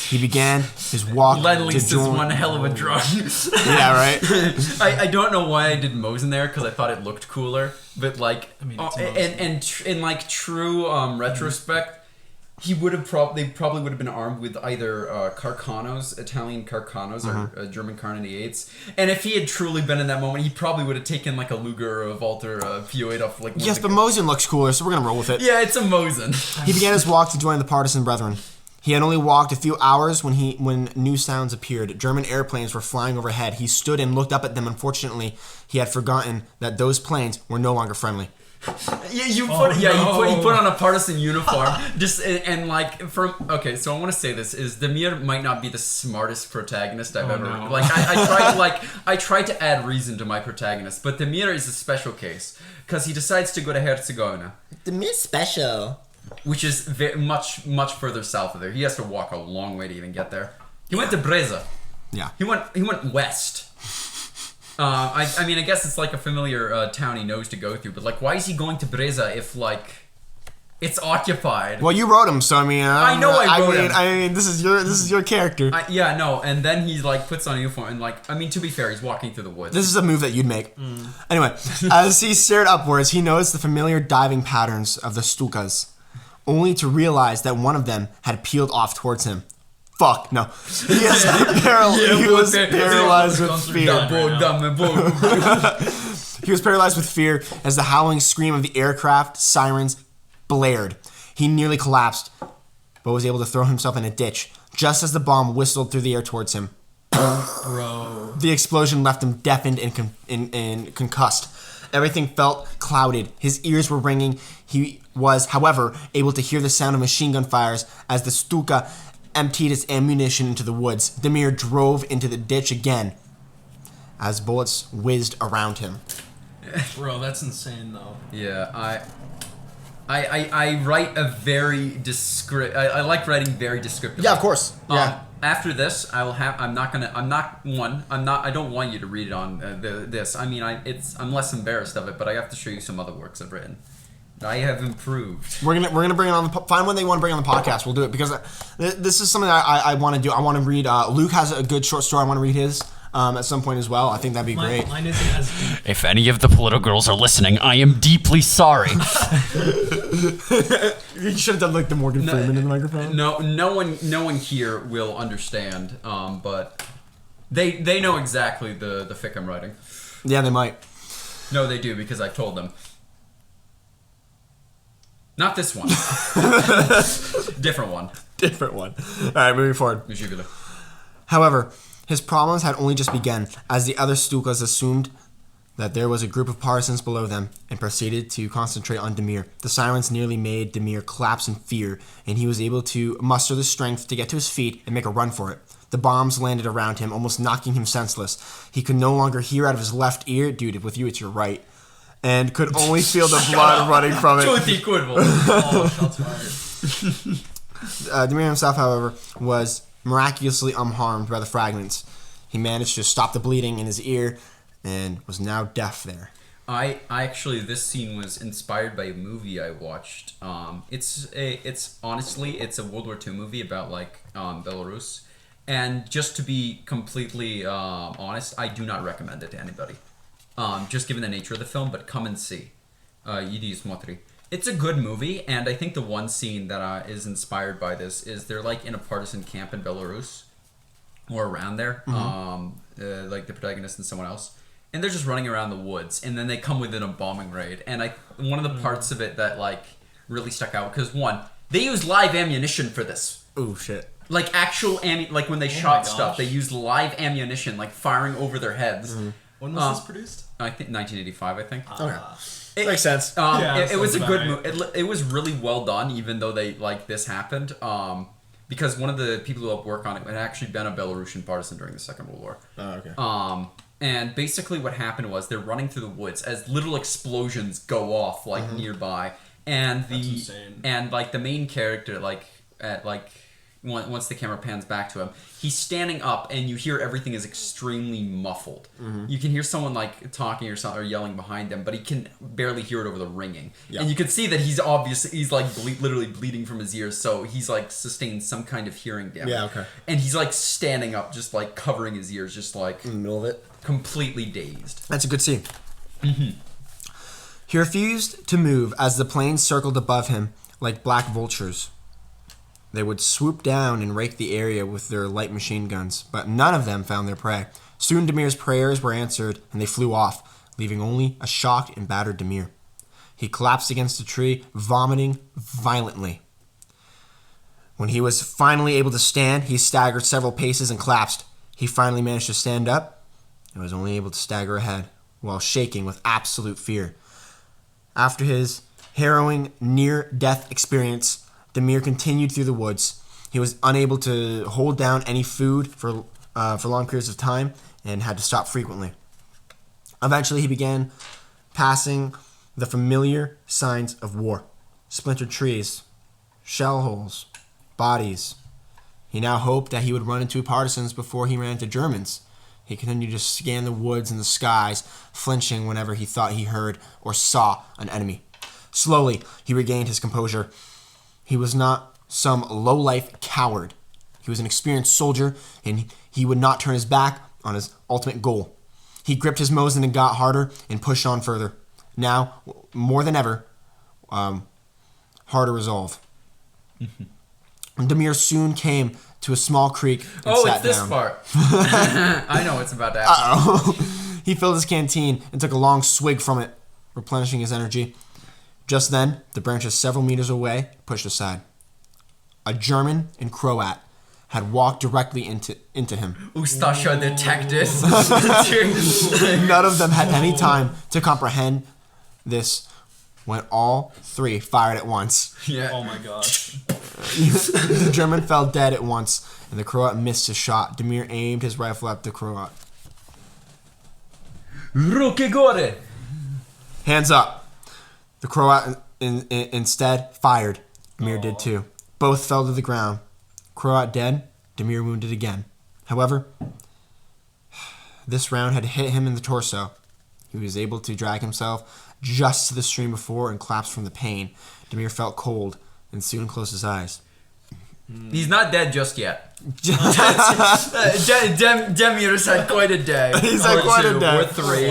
he began his walk Lend-Lease is one hell of a drug. Yeah, right? I don't know why I did Mosin there, because I thought it looked cooler. But, like, in like, true retrospect, he would have they probably would have been armed with either Carcanos, Italian Carcanos, or German Carnady-8s. And if he had truly been in that moment, he probably would have taken like a Luger or a Walter P08 off like. Yes, but Mosin looks cooler, so we're gonna roll with it. Yeah, it's a Mosin. He began his walk to join the partisan brethren. He had only walked a few hours when new sounds appeared. German airplanes were flying overhead. He stood and looked up at them. Unfortunately, he had forgotten that those planes were no longer friendly. He put on a partisan uniform. So I want to say this is Damir might not be the smartest protagonist I've ever. No. Like I tried to add reason to my protagonist, but Damir is a special case because he decides to go to Herzegovina. Damir's special, which is much further south of there. He has to walk a long way to even get there. He went to Breza. Yeah. He went west. I mean, I guess it's like a familiar town he knows to go through, but like, why is he going to Breza if like it's occupied? Well, you wrote him, so I mean, I know I wrote him. I mean, this is your character. And then he like puts on a uniform and like, I mean, to be fair, he's walking through the woods. This is a move that you'd make. Anyway, as he stared upwards, he noticed the familiar diving patterns of the Stukas, only to realize that one of them had peeled off towards him. Fuck, no. He was paralyzed with fear. He was paralyzed with fear as the howling scream of the aircraft sirens blared. He nearly collapsed, but was able to throw himself in a ditch just as the bomb whistled through the air towards him. Bro. The explosion left him deafened and concussed. Everything felt clouded. His ears were ringing. He was, however, able to hear the sound of machine gun fires as the Stuka emptied its ammunition into the woods. Damir drove into the ditch again as bullets whizzed around him. Bro, that's insane though. Yeah, I write a very I like writing very descriptive. Yeah, of course. Yeah. After this, I don't want you to read it on this. I mean, I'm less embarrassed of it, but I have to show you some other works I've written. I have improved. We're gonna bring it on find one they want to bring on the podcast. We'll do it because this is something I want to do. I want to read. Luke has a good short story. I want to read his at some point as well. I think that'd be great. Mine isn't as deep. If any of the political girls are listening, I am deeply sorry. You should have done like the Morgan Freeman in the microphone. No one here will understand. But they know exactly the fic I'm writing. Yeah, they might. No, they do because I told them. Not this one. Different one. All right, moving forward. However, his problems had only just begun as the other Stukas assumed that there was a group of partisans below them and proceeded to concentrate on Damir. The sirens nearly made Damir collapse in fear, and he was able to muster the strength to get to his feet and make a run for it. The bombs landed around him, almost knocking him senseless. He could no longer hear out of his left ear. Dude, with you, it's your right. And could only feel the blood running from it. Damir himself, however, was miraculously unharmed by the fragments. He managed to stop the bleeding in his ear and was now deaf there. I actually, this scene was inspired by a movie I watched. It's honestly a World War II movie about like Belarus. And just to be completely honest, I do not recommend it to anybody. Just given the nature of the film, but come and see. Idi Smotri. It's a good movie, and I think the one scene that is inspired by this is they're like in a partisan camp in Belarus, or around there, like the protagonist and someone else, and they're just running around the woods, and then they come within a bombing raid, and one of the parts of it that like really stuck out, because one, they used live ammunition for this. Oh shit. Like actual like when they shot stuff, they used live ammunition, like firing over their heads. When was this produced? I think 1985. I think. Okay. It makes sense. It was a good movie. It was really well done, even though this happened. Because one of the people who helped work on it had actually been a Belarusian partisan during the Second World War. Oh, okay. And basically what happened was they're running through the woods as little explosions go off nearby, and the main character once the camera pans back to him, he's standing up and you hear everything is extremely muffled. You can hear someone talking or yelling behind them, but he can barely hear it over the ringing. And you can see that he's literally bleeding from his ears, so he's sustained some kind of hearing damage. Yeah, okay. And he's standing up, just covering his ears, just in the middle of it, completely dazed. That's a good scene. He refused to move as the planes circled above him like black vultures. They would swoop down and rake the area with their light machine guns, but none of them found their prey. Soon Demir's prayers were answered, and they flew off, leaving only a shocked and battered Demir. He collapsed against a tree, vomiting violently. When he was finally able to stand, he staggered several paces and collapsed. He finally managed to stand up and was only able to stagger ahead while shaking with absolute fear. After his harrowing near-death experience, Demir continued through the woods. He was unable to hold down any food for long periods of time and had to stop frequently. Eventually, he began passing the familiar signs of war: splintered trees, shell holes, bodies. He now hoped that he would run into partisans before he ran into Germans. He continued to scan the woods and the skies, flinching whenever he thought he heard or saw an enemy. Slowly, he regained his composure. He was not some low-life coward. He was an experienced soldier, and he would not turn his back on his ultimate goal. He gripped his Mosin and got harder and pushed on further. Now, more than ever, harder resolve. Demir soon came to a small creek and sat down. This part. I know what's about to happen. He filled his canteen and took a long swig from it, replenishing his energy. Just then, the branches several meters away pushed aside. A German and Croat had walked directly into him. Ustasha detected. None of them had any time to comprehend this when all three fired at once. Yeah. Oh my gosh. The German fell dead at once, and the Croat missed his shot. Demir aimed his rifle at the Croat. Ruki gore! Hands up. The Croat instead fired. Demir did too. Both fell to the ground. Croat dead, Demir wounded again. However, this round had hit him in the torso. He was able to drag himself just to the stream before and collapsed from the pain. Demir felt cold and soon closed his eyes. He's not dead just yet. Demir's had quite a day. He's had quite a day. Or three.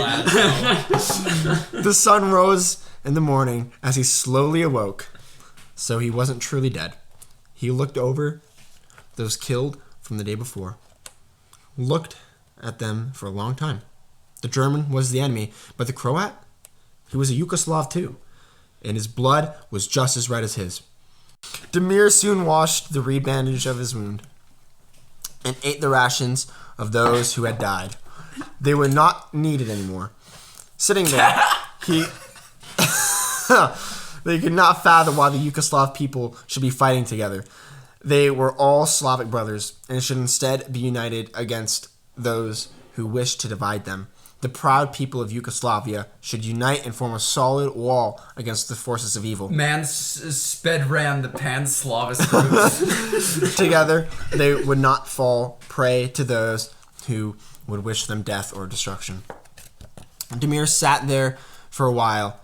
The sun rose in the morning as he slowly awoke, so he wasn't truly dead. He looked over those killed from the day before. Looked at them for a long time. The German was the enemy, but the Croat, he was a Yugoslav too, and his blood was just as red as his. Demir soon washed the reed bandage of his wound and ate the rations of those who had died. They were not needed anymore. Sitting there, they could not fathom why the Yugoslav people should be fighting together. They were all Slavic brothers and should instead be united against those who wished to divide them. The proud people of Yugoslavia should unite and form a solid wall against the forces of evil. Man sped ran the Pan-Slavic groups. Together, they would not fall prey to those who would wish them death or destruction. Demir sat there for a while,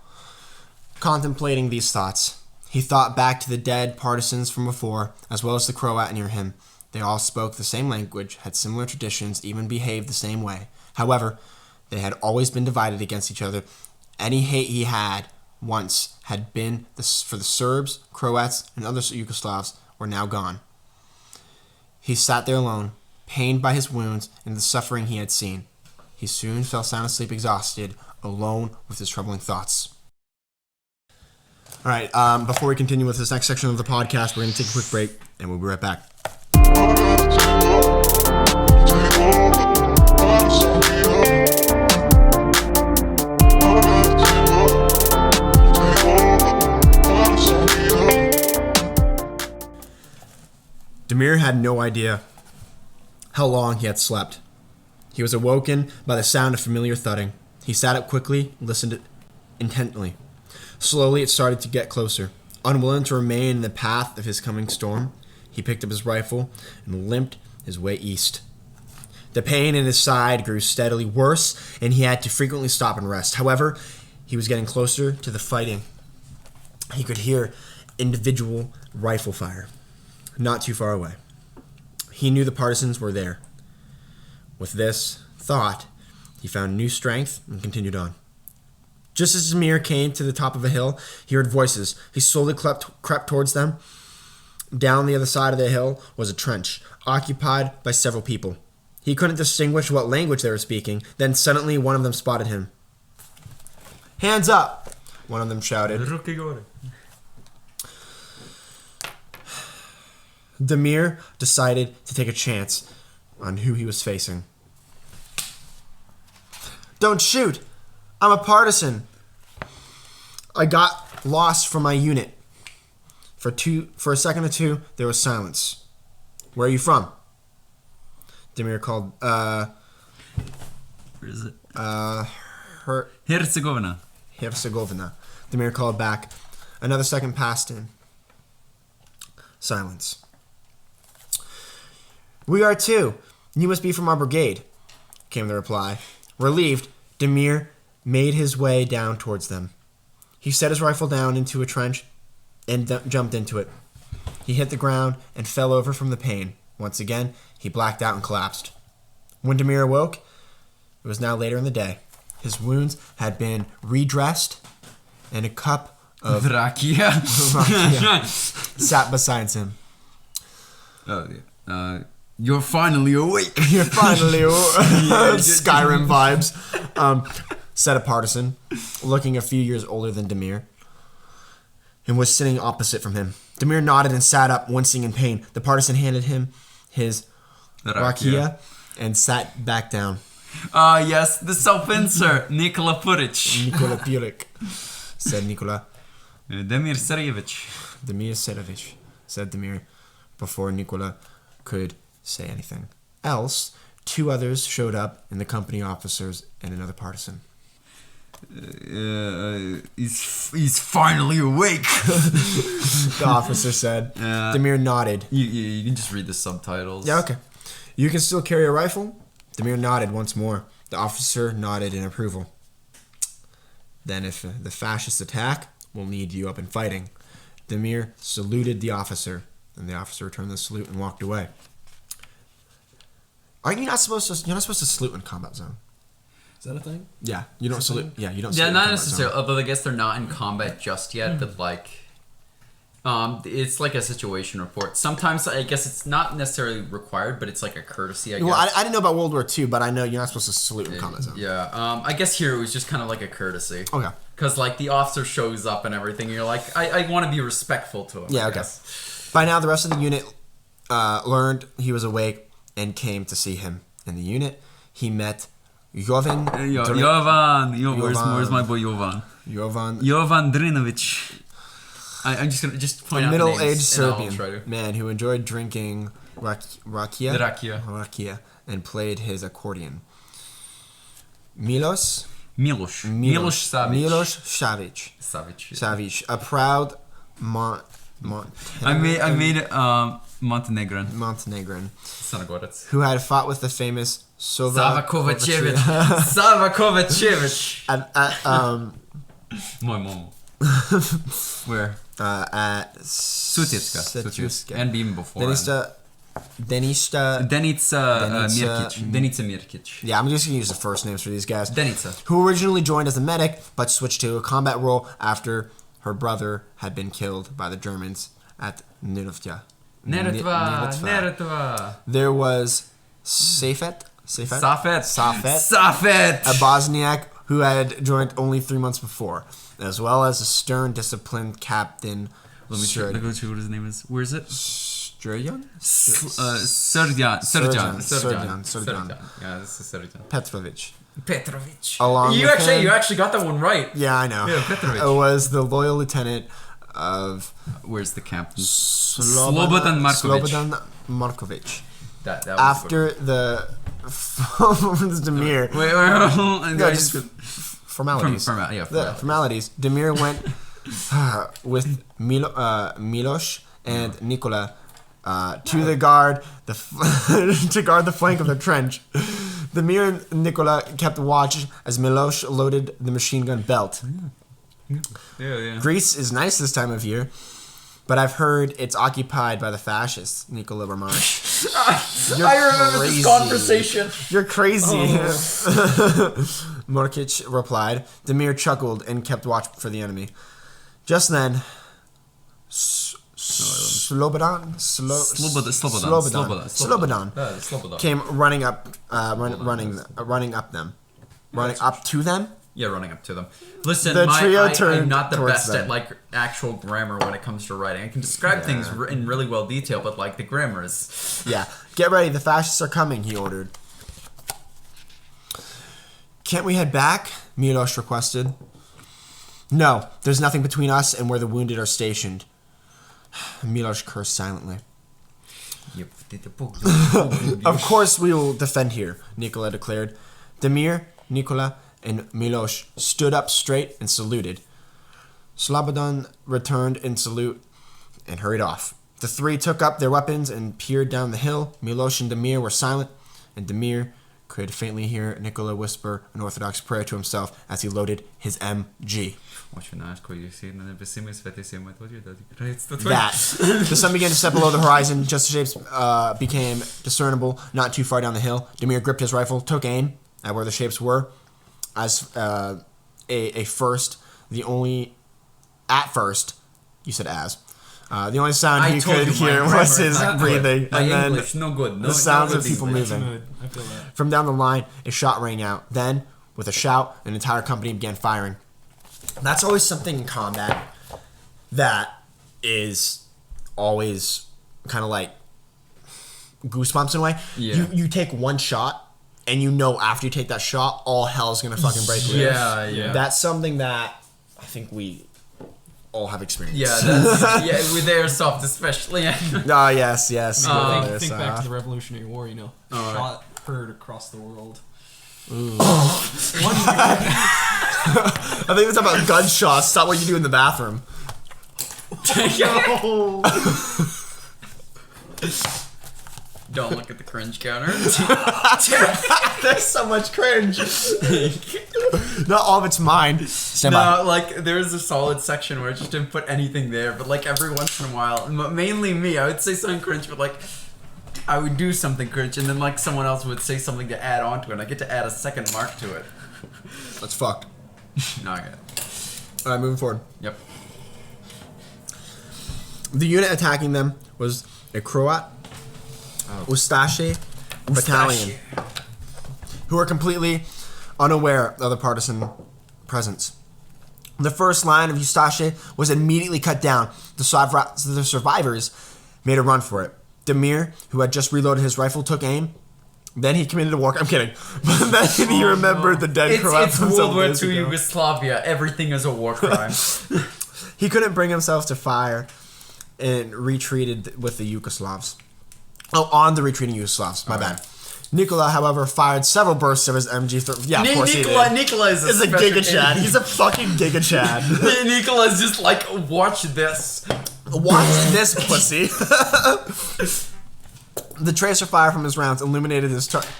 contemplating these thoughts. He thought back to the dead partisans from before, as well as the Croat near him. They all spoke the same language, had similar traditions, even behaved the same way. However, they had always been divided against each other. Any hate he had once had been for the Serbs, Croats, and other Yugoslavs were now gone. He sat there alone, pained by his wounds and the suffering he had seen. He soon fell sound asleep, exhausted, alone with his troubling thoughts. All right, before we continue with this next section of the podcast, we're going to take a quick break, and we'll be right back. Demir had no idea how long he had slept. He was awoken by the sound of familiar thudding. He sat up quickly, listened intently. Slowly, it started to get closer. Unwilling to remain in the path of his coming storm, he picked up his rifle and limped his way east. The pain in his side grew steadily worse, and he had to frequently stop and rest. However, he was getting closer to the fighting. He could hear individual rifle fire, not too far away. He knew the partisans were there. With this thought, he found new strength and continued on. Just as Demir came to the top of a hill, he heard voices. He slowly crept towards them. Down the other side of the hill was a trench, occupied by several people. He couldn't distinguish what language they were speaking. Then suddenly one of them spotted him. "Hands up!" one of them shouted. Demir decided to take a chance on who he was facing. "Don't shoot! I'm a partisan. I got lost from my unit." For a second or two, there was silence. "Where are you from?" Demir called, Where is it? Herzegovina. Demir called back. Another second passed in. Silence. "We are too. You must be from our brigade," came the reply. Relieved, Demir made his way down towards them. He set his rifle down into a trench and jumped into it. He hit the ground and fell over from the pain. Once again, he blacked out and collapsed. When Demir awoke, it was now later in the day. His wounds had been redressed, and a cup of Rakia. sat beside him. Oh, yeah. You're finally awake. You're finally Skyrim vibes. Said a partisan, looking a few years older than Demir, and was sitting opposite from him. Demir nodded and sat up, wincing in pain. The partisan handed him his rakia and sat back down. Yes, the self-insert, Nikola Puric. Nikola Puric, said Nikola. Demir Sereyevich. Demir Sereyevich, said Demir, before Nikola could say anything else. Two others showed up, and the company officers and another partisan. He's finally awake. The officer said. Demir nodded. You can just read the subtitles. Yeah, okay. "You can still carry a rifle?" Demir nodded once more. The officer nodded in approval. "Then if the fascists attack, we'll need you up in fighting." Demir saluted the officer, and the officer returned the salute and walked away. Aren't you not supposed to? You're not supposed to salute in combat zone. Is that a thing? Yeah, you don't salute. Yeah, you don't. Yeah, salute not in combat necessarily. zone. Although I guess they're not in combat just yet, but like, it's like a situation report. Sometimes I guess it's not necessarily required, but it's like a courtesy. I guess. Well, I didn't know about World War II, but I know you're not supposed to salute in combat zone. Yeah. I guess here it was just kind of like a courtesy. Okay. Because like the officer shows up and everything, and you're like, I want to be respectful to him. Yeah. I Okay. guess. By now, the rest of the unit learned he was awake and came to see him. In the unit, he met Jovan. Where's my boy Jovan? Jovan Drinovic. I'm just gonna point a out middle-aged names, and I'll try Serbian to- man who enjoyed drinking rakia Rakia. and played his accordion. Milos Savic, a proud I made Montenegrin. Montenegrin, who had fought with the famous Sava Kovacevic. My mom. Where? At Sutjeska. And even before. Denitsa Mirkic. Yeah, I'm just gonna use the first names for these guys. Denica. Who originally joined as a medic, but switched to a combat role after her brother had been killed by the Germans at Neretva. There was Safet, a Bosniak who had joined only 3 months before, as well as a stern, disciplined captain. Let me see what his name is. Where is it? Sturjan? Serjan. Yeah, this is Serjan. Petrovic. Along you actually got that one right. Yeah, I know. Yeah, Petrovic. It was the loyal lieutenant of... Where's the captain? Slobodan Markovic. That After the Demir. Wait. No, just formalities. Formalities. Demir went with Milosh and Nikola to guard the flank of the trench. Demir and Nikola kept watch as Milosh loaded the machine gun belt. Yeah. Greece is nice this time of year, but I've heard it's occupied by the fascists, Nikola remarked. I remember this conversation. You're crazy. Morkic replied. Demir chuckled and kept watch for the enemy. Just then, Slobodan came running up to them. Yeah, running up to them. Listen, The trio I'm turned not the towards best them. at like actual grammar when it comes to writing. I can describe things in really well detail, but like the grammar is. Yeah, get ready. The fascists are coming. He ordered. Can't we head back? Milosh requested. No, there's nothing between us and where the wounded are stationed. Milosh cursed silently. Of course we will defend here, Nikola declared. Demir, Nikola, and Milosh stood up straight and saluted. Slobodan returned in salute and hurried off. The three took up their weapons and peered down the hill. Milosh and Demir were silent, and Demir could faintly hear Nikola whisper an Orthodox prayer to himself as he loaded his MG. That. The sun began to step below the horizon. Just as shapes became discernible not too far down the hill. Demir gripped his rifle, took aim at where the shapes were. The only sound he could hear was his breathing, and then the sounds of people moving. I feel that. From down the line, a shot rang out. Then, with a shout, an entire company began firing. That's always something in combat that is always kind of like goosebumps in a way. Yeah. You take one shot, and you know after you take that shot, all hell's gonna fucking break loose. Yeah. That's something that I think we all have experienced. Yeah, with airsoft especially. Yes. Think back to the Revolutionary War, you know. Shot heard across the world. Ooh. I think it's about gunshots. Stop what you do in the bathroom. Don't look at the cringe counter. There's so much cringe. Not all of it's mine. Stand by. Like there's a solid section where I just didn't put anything there, but like every once in a while, mainly me, I would say something cringe, but like I would do something cringe, and then like someone else would say something to add on to it, and I get to add a second mark to it. That's fucked. No, I get it. Alright, moving forward. Yep. The unit attacking them was a Croat Ustaše battalion, who were completely unaware of the partisan presence. The first line of Ustaše was immediately cut down. The survivors made a run for it. Demir, who had just reloaded his rifle, took aim. Then he committed a war. I'm kidding. But then he remembered the dead Croats. It's World War II Yugoslavia. Everything is a war crime. He couldn't bring himself to fire and retreated with the Yugoslavs. On the retreating Yugoslavs. My bad. Nikola, however, fired several bursts of his MG. Of course he did. Nikola is a Giga Chad. He's a fucking Giga Chad. Nikola's just like, watch this. Watch this, pussy. The tracer fire from his rounds illuminated his targets.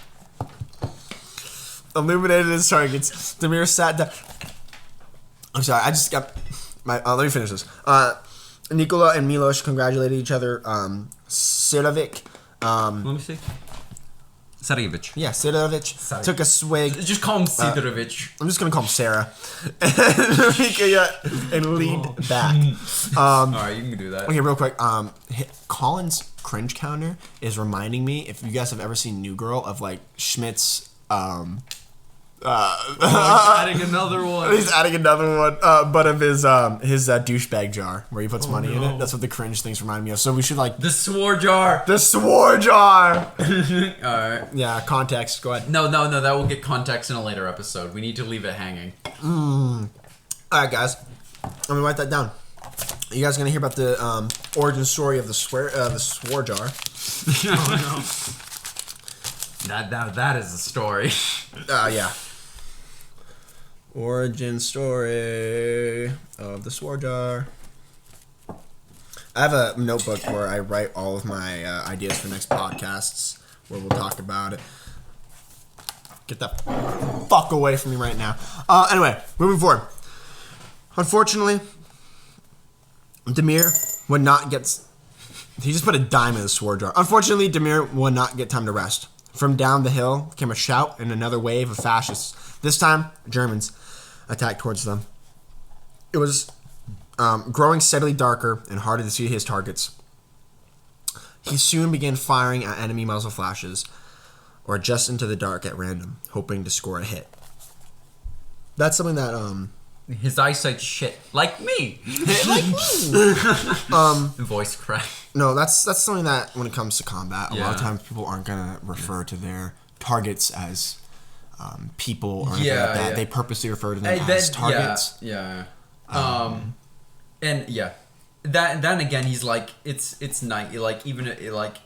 Demir sat down. I'm sorry, I just got my. Let me finish this. Nikola and Milosh congratulated each other. Sirovic. Let me see. Sarajevic. Yeah, Sirovic took a swig. Just call him Sidorovich. I'm just gonna call him Sarah. And leaned back. Alright, you can do that. Okay, real quick. Colin's cringe counter is reminding me, if you guys have ever seen New Girl, of like Schmidt's. Adding another one. He's adding another one, but of his douchebag jar where he puts money in it. That's what the cringe things remind me of. So we should like the swore jar. The swore jar. Alright. Yeah, context. Go ahead. No. That will get context in a later episode. We need to leave it hanging. Alright, guys. I'm gonna write that down. You guys are gonna hear about the origin story of the swore jar. Oh no. That is a story. Yeah. Origin story of the Sword Jar. I have a notebook where I write all of my ideas for next podcasts, where we'll talk about it. Get that fuck away from me right now. Anyway, moving forward. Unfortunately, Demir would not get... He just put a dime in the Sword Jar. Unfortunately, Demir would not get time to rest. From down the hill came a shout and another wave of fascists. This time, Germans attacked towards them. It was growing steadily darker and harder to see his targets. He soon began firing at enemy muzzle flashes, or just into the dark at random, hoping to score a hit. That's something that his eyesight's shit, like me. like me. Voice crack. No, that's something that when it comes to combat, a lot of times people aren't gonna refer to their targets as people or anything like that. They purposely refer to them as targets. And then again, he's like, it's night. Like even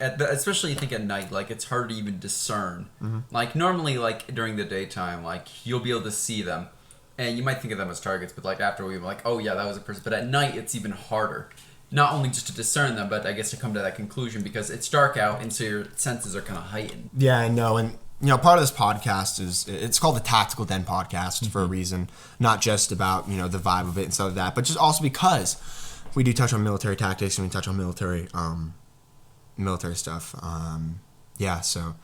especially I think at night, like it's hard to even discern. Mm-hmm. Like normally, like during the daytime, like you'll be able to see them, and you might think of them as targets. But like after we're like, oh yeah, that was a person. But at night, it's even harder. Not only just to discern them, but I guess to come to that conclusion because it's dark out, and so your senses are kind of heightened. Yeah, I know, and part of this podcast it's called the Tactical Den Podcast for a reason, not just about the vibe of it and stuff like that, but just also because we do touch on military tactics and we touch on military stuff. So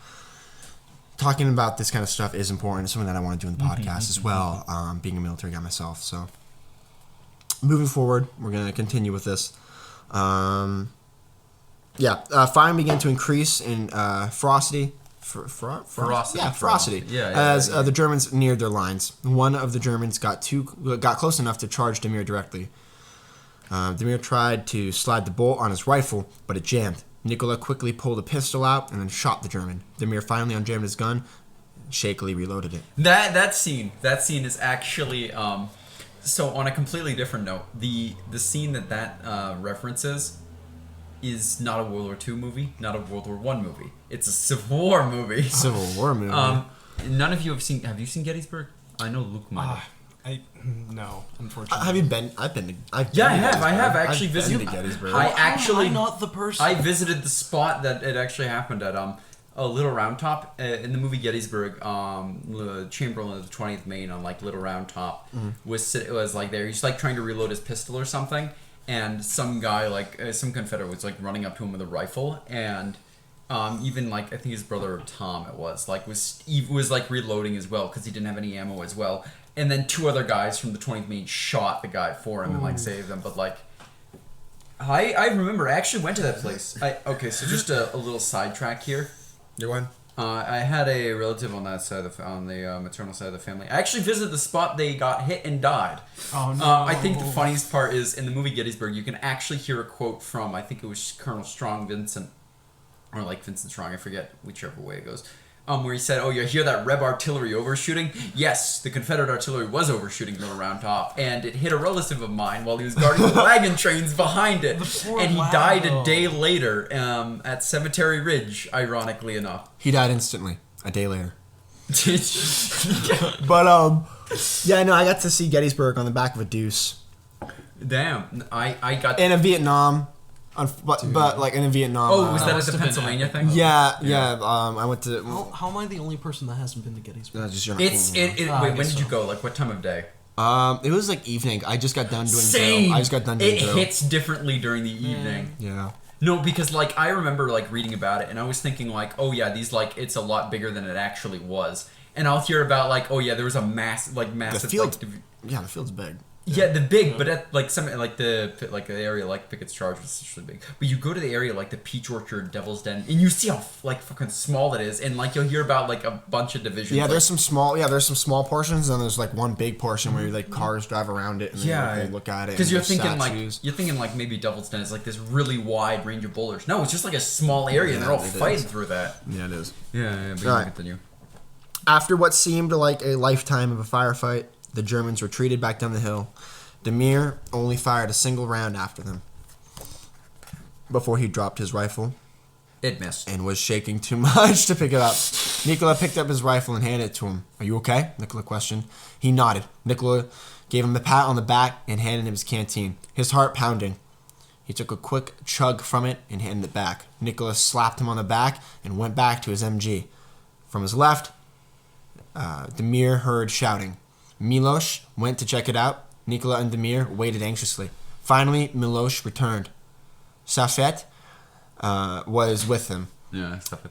talking about this kind of stuff is important. It's something that I want to do in the podcast as well. Being a military guy myself, so moving forward, we're gonna continue with this. Firing began to increase in ferocity. Ferocity. As the Germans neared their lines, one of the Germans got close enough to charge Demir directly. Demir tried to slide the bolt on his rifle, but it jammed. Nicola quickly pulled a pistol out and then shot the German. Demir finally unjammed his gun, shakily reloaded it. That scene is actually so on a completely different note. The scene that references is not a World War II movie, not a World War I movie. It's a Civil War movie. Civil War movie. None of you have seen. Have you seen Gettysburg? I know Luke might. No, unfortunately. Have you been? I have actually visited Gettysburg. Am I not the person? I visited the spot that it actually happened at. A Little Round Top in the movie Gettysburg. Chamberlain of the 20th Maine on like Little Round Top was like there. He's like trying to reload his pistol or something, and some guy some Confederate was like running up to him with a rifle, and even like I think his brother Tom was like reloading as well because he didn't have any ammo as well. And then two other guys from the 20th Maine shot the guy for him and like saved him. But like, I remember I actually went to that place. So just a little sidetrack here. Your one. I had a relative on that side on the maternal side of the family. I actually visited the spot they got hit and died. Oh no! I think the funniest part is in the movie Gettysburg, you can actually hear a quote from I think it was Colonel Strong Vincent, or like Vincent Strong, I forget whichever way it goes. Where he said, "Oh, you hear that Reb artillery overshooting? Yes, the Confederate artillery was overshooting Little Round Top, and it hit a relative of mine while he was guarding the wagon trains behind it, and he died a day later at Cemetery Ridge. Ironically enough, he died instantly a day later. But I got to see Gettysburg on the back of a Deuce. Damn, I got in a Vietnam. But like in Vietnam. Oh, was that at the Pennsylvania thing? Yeah. I went to. How am I the only person that hasn't been to Gettysburg? Wait, when did you go? Like, what time of day? It was like evening. I just got done doing drill. It hits differently during the evening. Yeah. No, because like I remember like reading about it, and I was thinking like, oh yeah, these like it's a lot bigger than it actually was, and I'll hear about like, oh yeah, there was a massive. The field. The field's big. Yeah, but at like some the area like Pickett's Charge was actually big. But you go to the area like the Peach Orchard, Devil's Den, and you see how like fucking small it is, and like you'll hear about like a bunch of divisions. Yeah, there's some small portions, and there's like one big portion where like cars drive around it and they look at it. Because you're thinking like maybe Devil's Den is like this really wide range of boulders. No, it's just like a small area, and they're all fighting through that. Yeah, it is. Yeah. But continue. After what seemed like a lifetime of a firefight, the Germans retreated back down the hill. Demir only fired a single round after them before he dropped his rifle It missed. And was shaking too much to pick it up. Nikola picked up his rifle and handed it to him. Are you okay? Nikola questioned. He nodded. Nikola gave him a pat on the back and handed him his canteen, his heart pounding. He took a quick chug from it and handed it back. Nikola slapped him on the back and went back to his MG. From his left, Demir heard shouting. Milos went to check it out. Nikola and Demir waited anxiously. Finally, Milos returned. Safet was with him. Yeah, Safet.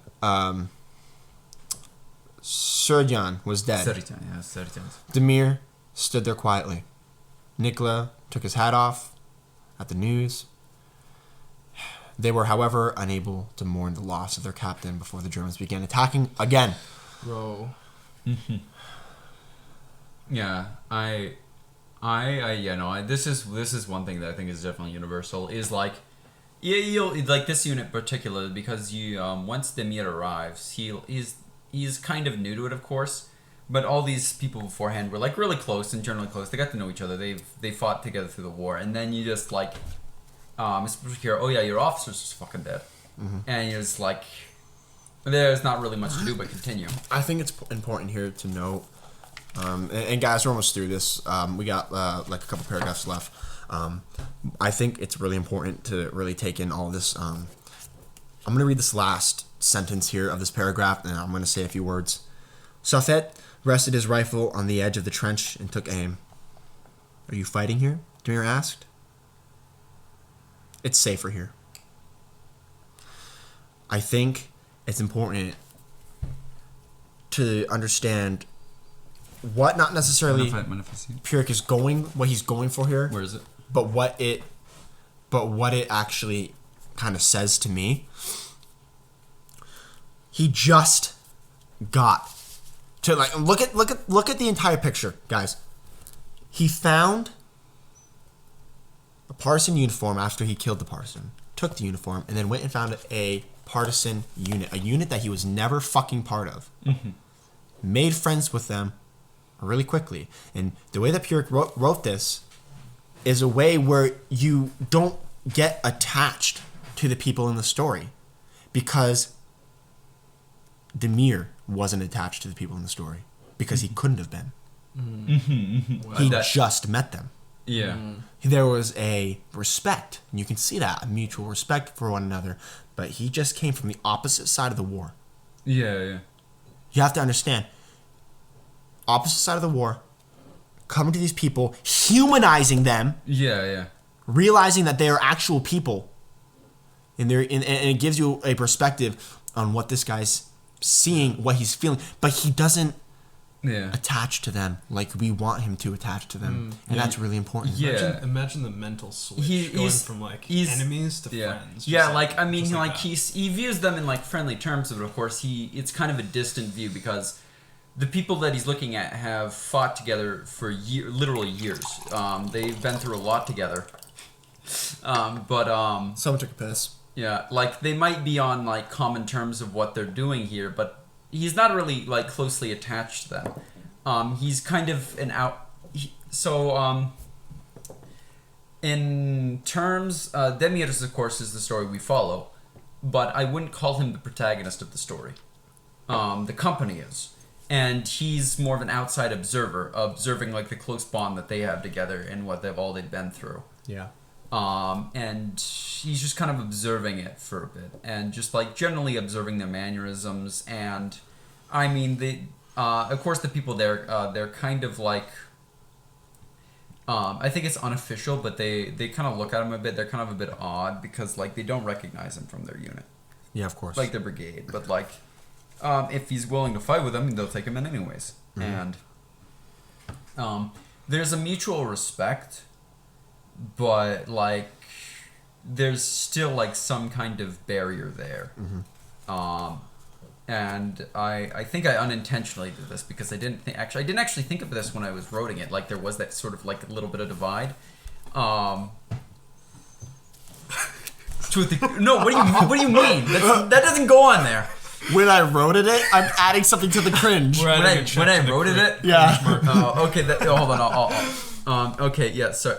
Serjan was dead. Serjan. Demir stood there quietly. Nikola took his hat off at the news. They were, however, unable to mourn the loss of their captain before the Germans began attacking again. Bro. Yeah, this is one thing that I think is definitely universal. Is like, you'll like this unit particularly because once Demir arrives, he's kind of new to it, of course, but all these people beforehand were like really close and generally close. They got to know each other. They fought together through the war, and then you just like, hear, oh yeah, your officer's just fucking dead, and you're just like, there's not really much to do but continue. I think it's important here to note. And guys, we're almost through this. We got like a couple paragraphs left. I think it's really important to really take in all of this. I'm going to read this last sentence here of this paragraph, and I'm going to say a few words. Safet rested his rifle on the edge of the trench and took aim. Are you fighting here? Demir asked. It's safer here. I think it's important to understand what not necessarily Pyrrhic is what he's going for here. Where is it? But what it actually kind of says to me. He just got to like look at the entire picture, guys. He found a partisan uniform after he killed the partisan, took the uniform, and then went and found a partisan unit, a unit that he was never fucking part of. Made friends with them really quickly. And the way that Pyrrhic wrote this is a way where you don't get attached to the people in the story because Demir wasn't attached to the people in the story because he couldn't have been. He just met them. Yeah. There was a respect, and you can see that, a mutual respect for one another, but he just came from the opposite side of the war. Yeah. You have to understand, opposite side of the war, coming to these people, humanizing them, realizing that they are actual people, and it gives you a perspective on what this guy's seeing, what he's feeling, but he doesn't attach to them like we want him to attach to them, and that's really important. Imagine the mental switch going from like enemies to friends. He views them in like friendly terms, but of course it's kind of a distant view because the people that he's looking at have fought together for literally years. They've been through a lot together. Someone took a piss. Yeah, like they might be on like common terms of what they're doing here, but he's not really like closely attached to them. He's kind of an in terms, Demir's of course is the story we follow, but I wouldn't call him the protagonist of the story. The company is. And he's more of an outside observer, observing like the close bond that they have together and what they've been through. Yeah. And he's just kind of observing it for a bit, and just like generally observing their mannerisms. And I mean, of course, the people there, they're kind of like, I think it's unofficial, but they kind of look at him a bit. They're kind of a bit odd because like they don't recognize him from their unit. Yeah, of course. Like their brigade, but like. If he's willing to fight with them, they'll take him in anyways. And there's a mutual respect, but like there's still like some kind of barrier there. And I think I unintentionally did this because I didn't actually think of this when I was writing it. Like there was that sort of like a little bit of divide. No, what do you mean? That doesn't go on there. When I wrote it, I'm adding something to the cringe. When I wrote it, yeah. Okay. Hold on. Okay. Yeah. Sorry.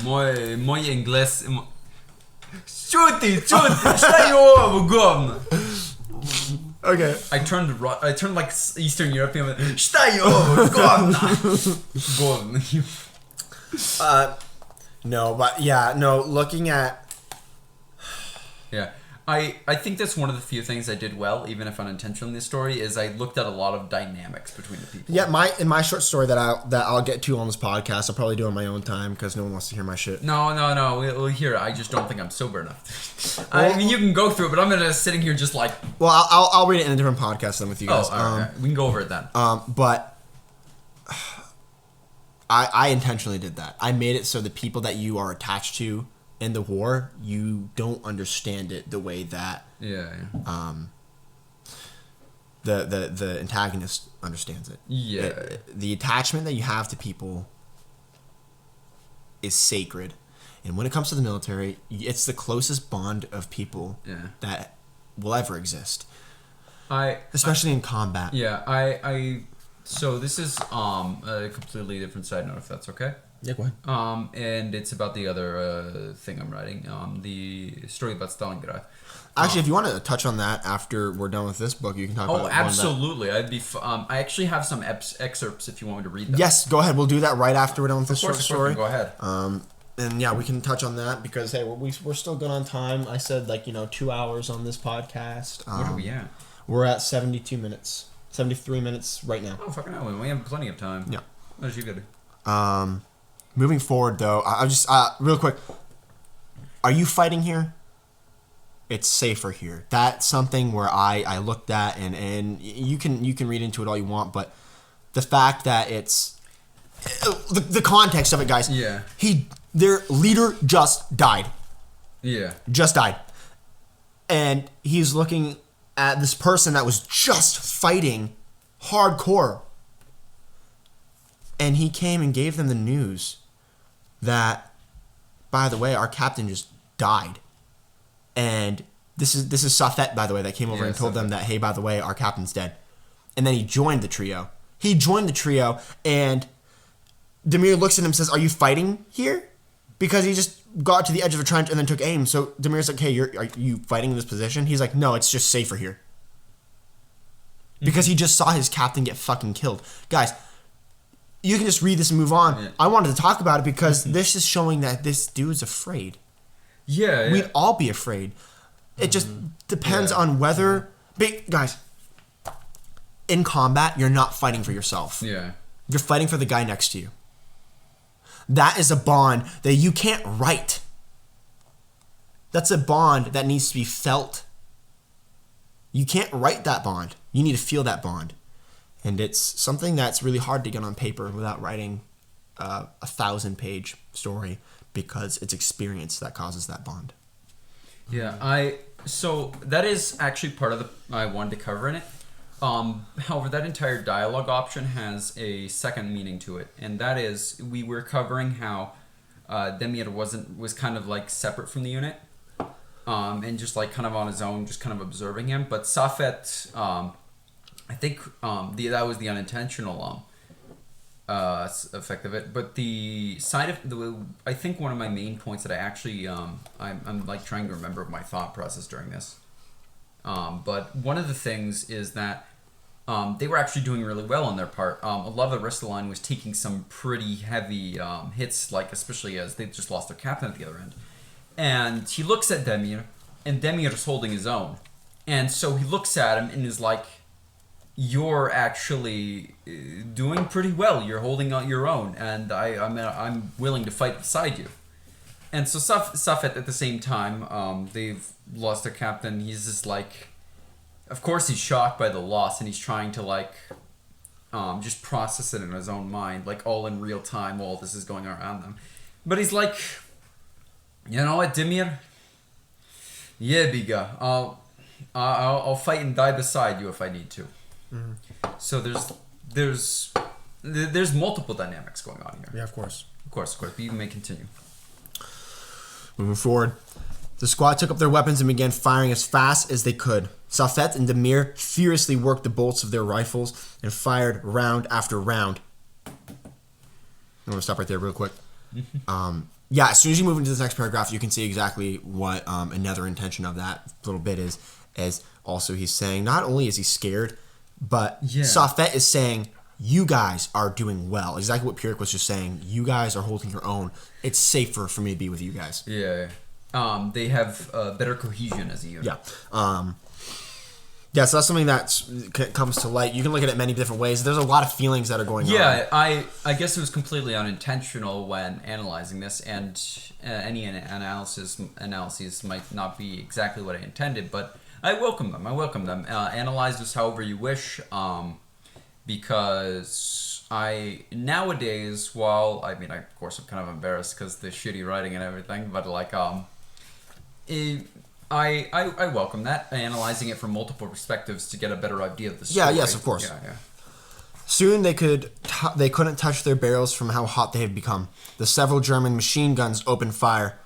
Muy inglés. Shoot it! Stay over, говно! Okay. I turned like Eastern European. Stay over, говно! No, but yeah, no. Looking at. Yeah. I think that's one of the few things I did well, even if unintentionally in this story, is I looked at a lot of dynamics between the people. Yeah, in my short story that I'll get to on this podcast, I'll probably do on my own time because no one wants to hear my shit. No, we'll hear it. I just don't think I'm sober enough. I mean, you can go through it, but I'm gonna sitting here just like. Well, I'll read it in a different podcast then with you guys. Oh, all right. We can go over it then. But I intentionally did that. I made it so the people that you are attached to in the war, you don't understand it the way that the antagonist understands it. Yeah. The attachment that you have to people is sacred. And when it comes to the military, it's the closest bond of people that will ever exist. Especially in combat. Yeah, so this is a completely different side note, if that's okay. Yeah, go ahead. And it's about the other thing I'm writing, the story about Stalingrad. Actually, if you want to touch on that after we're done with this book, you can talk about it. Oh, absolutely. I'd be. I actually have some excerpts if you want me to read them. Yes, go ahead. We'll do that right after we're done with this short story. Go ahead. And yeah, we can touch on that because hey, we're still good on time. I said 2 hours on this podcast. What are we at? We're at 72 minutes, 73 minutes right now. Oh fucking hell, we have plenty of time. Yeah. As you good. Moving forward though, I just real quick. Are you fighting here? It's safer here. That's something where I looked at and you can read into it all you want, but the fact that it's the context of it, guys. Yeah. Their leader just died. Yeah. Just died. And he's looking at this person that was just fighting hardcore. And he came and gave them the news that, by the way, our captain just died. And this is Safet, by the way, that came over and told them that, hey, by the way, our captain's dead. And then he joined the trio. And Demir looks at him and says, are you fighting here? Because he just got to the edge of a trench and then took aim. So Demir's like, hey, are you fighting in this position? He's like, no, it's just safer here. Because he just saw his captain get fucking killed. Guys, you can just read this and move on. Yeah. I wanted to talk about it because this is showing that this dude's afraid. Yeah. We'd all be afraid. It just depends on whether... Guys, in combat, you're not fighting for yourself. Yeah. You're fighting for the guy next to you. That is a bond that you can't write. That's a bond that needs to be felt. You can't write that bond. You need to feel that bond. And it's something that's really hard to get on paper without writing a 1,000-page story because it's experience that causes that bond. Yeah, so that is actually part of I wanted to cover in it. However, that entire dialogue option has a second meaning to it, and that is we were covering how Demir was kind of like separate from the unit, and just like kind of on his own, just kind of observing him. But Safet, I think that was the unintentional effect of it. But the side of I think one of my main points that I actually I'm like trying to remember my thought process during this. But one of the things is that they were actually doing really well on their part. A lot of the rest of the line was taking some pretty heavy hits, like especially as they just lost their captain at the other end. And he looks at Demir, and Demir is holding his own. And so he looks at him and is like, you're actually doing pretty well. You're holding on your own, and I'm willing to fight beside you. And so Safet at the same time, they've lost their captain. He's just like, of course he's shocked by the loss, and he's trying to like just process it in his own mind, like all in real time while this is going on around them. But he's like, you know what, Demir? Yeah, Biga, I'll fight and die beside you if I need to. Mm-hmm. So there's multiple dynamics going on here. Yeah, of course. But you may continue. Moving forward, the squad took up their weapons and began firing as fast as they could. Safet and Demir furiously worked the bolts of their rifles and fired round after round. I'm going to stop right there real quick. yeah, as soon as you move into this next paragraph, you can see exactly what another intention of that little bit is. As also he's saying, not only is he scared, but Safet is saying, you guys are doing well. Exactly what Pyrrhic was just saying. You guys are holding your own. It's safer for me to be with you guys. Yeah. They have better cohesion as a unit. Yeah. Yeah, so that's something that comes to light. You can look at it many different ways. There's a lot of feelings that are going on. Yeah, I guess it was completely unintentional when analyzing this, and any analyses might not be exactly what I intended, but I welcome them. Analyze this however you wish, because nowadays, while, I mean, of course, I'm kind of embarrassed because the shitty writing and everything, but like, I welcome that, analyzing it from multiple perspectives to get a better idea of the story. Yeah, yes, of course. Yeah. Soon they couldn't touch their barrels from how hot they had become. The several German machine guns opened fire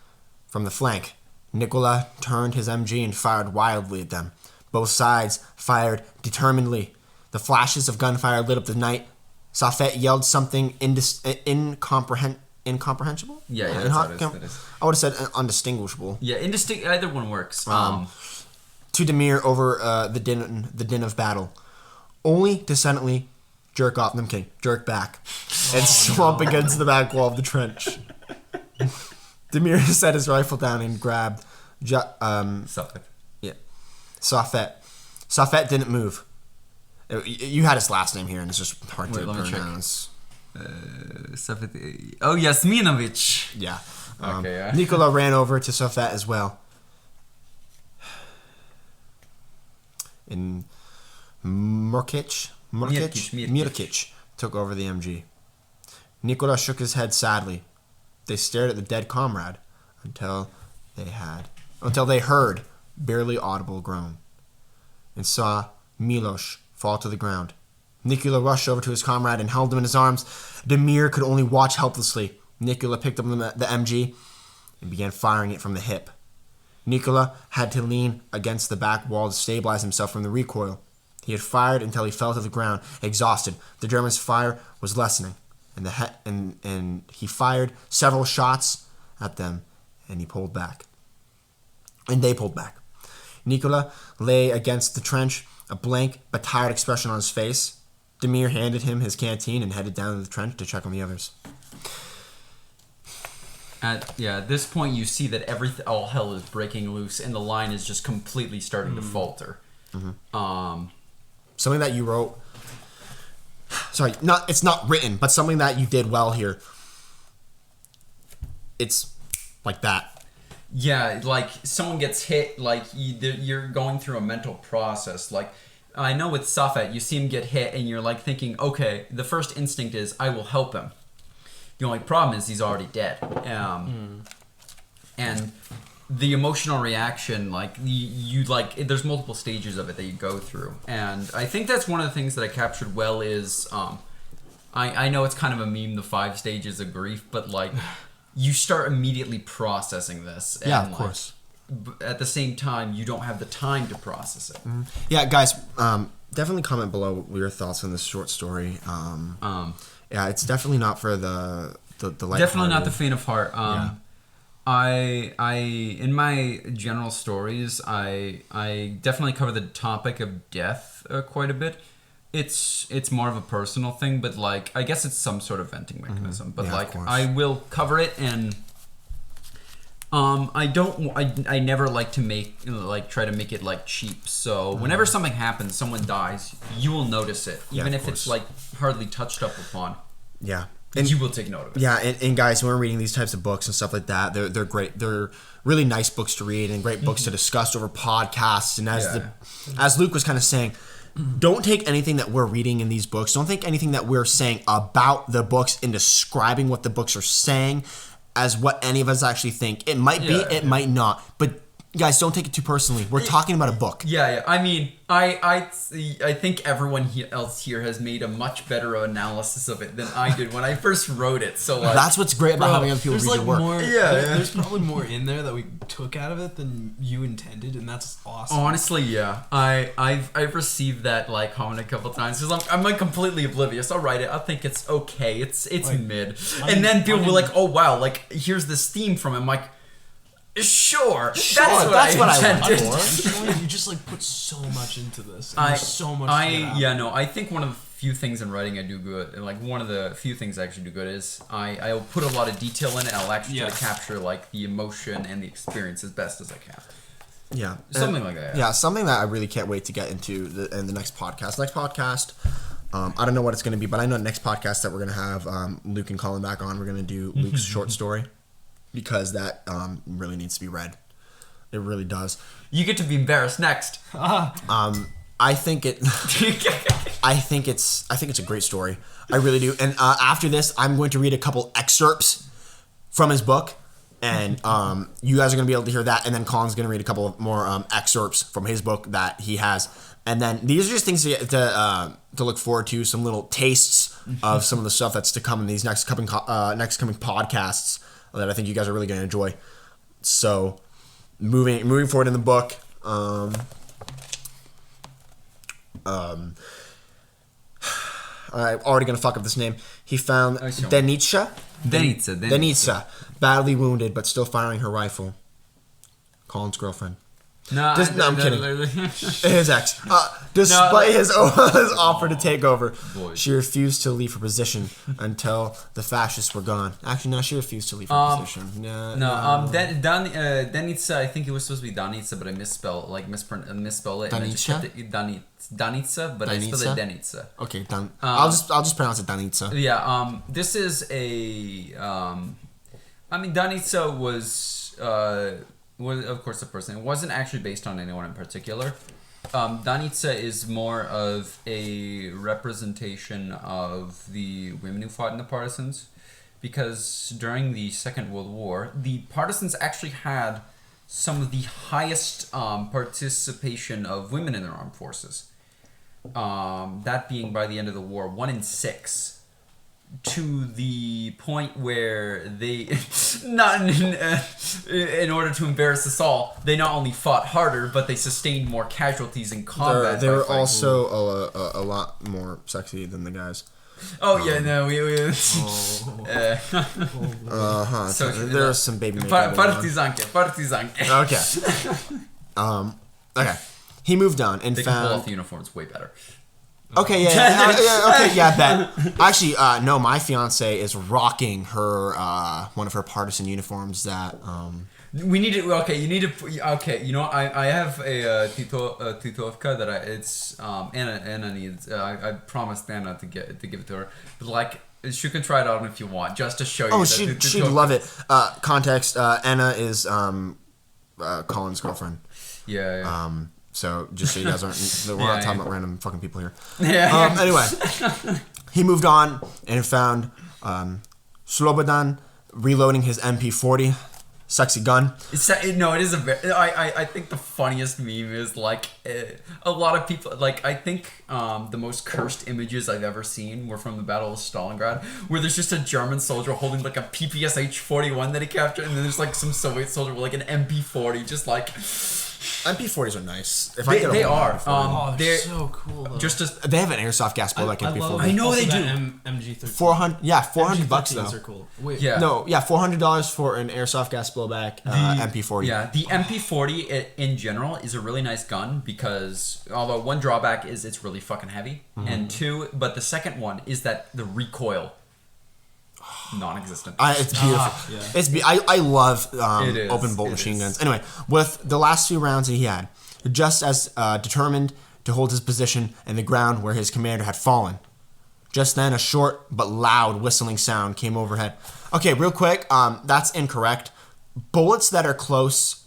from the flank. Nicola turned his MG and fired wildly at them. Both sides fired determinedly. The flashes of gunfire lit up the night. Safet yelled something incomprehensible? Yeah, that's how it is. I would have said undistinguishable. Yeah, either one works. To Demir over the din of battle, only to suddenly jerk back, and slump against the back wall of the trench. Demir set his rifle down and grabbed Safet. Yeah, Safet. Safet didn't move. You had his last name here, and it's just hard to pronounce. Oh, Yasminovich. Yeah. Okay, yeah. Nikola ran over to Safet as well. And Mirkic took over the MG. Nikola shook his head sadly. They stared at the dead comrade until they heard barely audible groan and saw Milos fall to the ground. Nikola rushed over to his comrade and held him in his arms. Demir could only watch helplessly. Nikola picked up the MG and began firing it from the hip. Nikola had to lean against the back wall to stabilize himself from the recoil. He had fired until he fell to the ground, exhausted. The Germans' fire was lessening, and he fired several shots at them, and they pulled back. Nikola lay against the trench, a blank but tired expression on his face. Demir handed him his canteen and headed down to the trench to check on the others. At this point, you see that all hell is breaking loose, and the line is just completely starting to falter. Mm-hmm. Something that you wrote. Sorry, it's not written, but something that you did well here. It's like that. Yeah, like someone gets hit, like you're going through a mental process. Like I know with Safet, you see him get hit, and you're like thinking, okay, the first instinct is I will help him. The only problem is he's already dead. And the emotional reaction, like you like, there's multiple stages of it that you go through, and I think that's one of the things that I captured well is, I know it's kind of a meme, the 5 stages of grief, but like you start immediately processing this. And yeah, of course. At the same time, you don't have the time to process it. Mm-hmm. Yeah, guys, definitely comment below your thoughts on this short story. Yeah, it's definitely not for the light. Definitely not the faint of heart. I in my general stories, I definitely cover the topic of death quite a bit. It's more of a personal thing, but like I guess it's some sort of venting mechanism. Mm-hmm. But yeah, like I will cover it, and I never like to try to make it like cheap. So whenever something happens, someone dies, you will notice it, even if it's like hardly touched up upon. Yeah. And you will take note of it. Yeah, and guys, when we're reading these types of books and stuff like that, they're great. They're really nice books to read and great books to discuss over podcasts. And as Luke was kind of saying, don't take anything that we're reading in these books. Don't take anything that we're saying about the books and describing what the books are saying as what any of us actually think. It might be, it might not. But Guys, don't take it too personally. We're talking about a book. Yeah. I mean, I think everyone else here has made a much better analysis of it than I did when I first wrote it. So like, that's what's great about having other people read your work. There's probably more in there that we took out of it than you intended, and that's awesome. Honestly, yeah. I've received that like comment a couple times because I'm like completely oblivious. I'll write it. I think it's okay. It's like, mid, and then people were like, "Oh wow, like here's this theme from it." I'm like, Sure, that's what I intended. You just like put so much into this. And there's so much. I think one of the few things in writing I do good, and like one of the few things I actually do good is I'll put a lot of detail in it. And I'll actually try to capture like the emotion and the experience as best as I can. Yeah, something like that. Yeah, something that I really can't wait to get into in the next podcast. I don't know what it's going to be, but I know the next podcast that we're going to have Luke and Kolin back on. We're going to do Luke's short story. Because that really needs to be read. It really does. You get to be embarrassed next. I think it's a great story. I really do. And after this, I'm going to read a couple excerpts from his book, and you guys are going to be able to hear that. And then Colin's going to read a couple of more excerpts from his book that he has. And then these are just things to look forward to. Some little tastes of some of the stuff that's to come in these next coming podcasts that I think you guys are really going to enjoy. So, moving forward in the book, I'm already going to fuck up this name. He found Denitsa, badly wounded but still firing her rifle. Colin's girlfriend. No, I'm kidding. His ex. Despite his offer to take over, she refused to leave her position until the fascists were gone. Actually, no, she refused to leave her position. Danica, I think it was supposed to be Danica, but I misspelled it. Danica, but I spelled it Danica. Okay, I'll just pronounce it Danica. Yeah. This is a. Danica was of course a person. It wasn't actually based on anyone in particular. Danica is more of a representation of the women who fought in the partisans, because during the Second World War, the partisans actually had some of the highest participation of women in their armed forces. That being, by the end of the war, 1 in 6. To the point where they, in order to embarrass us all, they not only fought harder, but they sustained more casualties in combat. They were also a lot more sexy than the guys. Oh yeah, no, we. So there was some baby makeup. Partizanke. Okay. Okay. He moved on and they found. They can pull off the uniforms way better. Okay, bet. Actually, no, my fiance is rocking her one of her partisan uniforms that. We need to. Okay, you need to. Okay, you know, I have a titovka that it's Anna needs. I promised Anna to give it to her, but like she can try it on if you want, just to show you. Oh, she'd love it. Context: Anna is Colin's girlfriend. Yeah. So just so you guys we're not talking about random fucking people here. Yeah. Anyway, he moved on and found Slobodan reloading his MP40, sexy gun. It is a very. I think the funniest meme is like a lot of people like. I think the most cursed images I've ever seen were from the Battle of Stalingrad, where there's just a German soldier holding like a PPSH-41 that he captured, and then there's like some Soviet soldier with like an MP40, just like. MP40s are nice. If they are. They're so cool. Though. They have an airsoft gas bullet like MP40. I know they do. MG13. $400 though. Are cool. Wait, $400 for an airsoft gas blowback MP40. Yeah, the MP40 in general is a really nice gun because although one drawback is it's really fucking heavy, and but the second one is that the recoil. Non-existent. It's beautiful. I love open bolt machine guns. Anyway, with the last few rounds that he had, just as determined to hold his position in the ground where his commander had fallen. Just then, a short but loud whistling sound came overhead. Okay, real quick, that's incorrect. Bullets that are close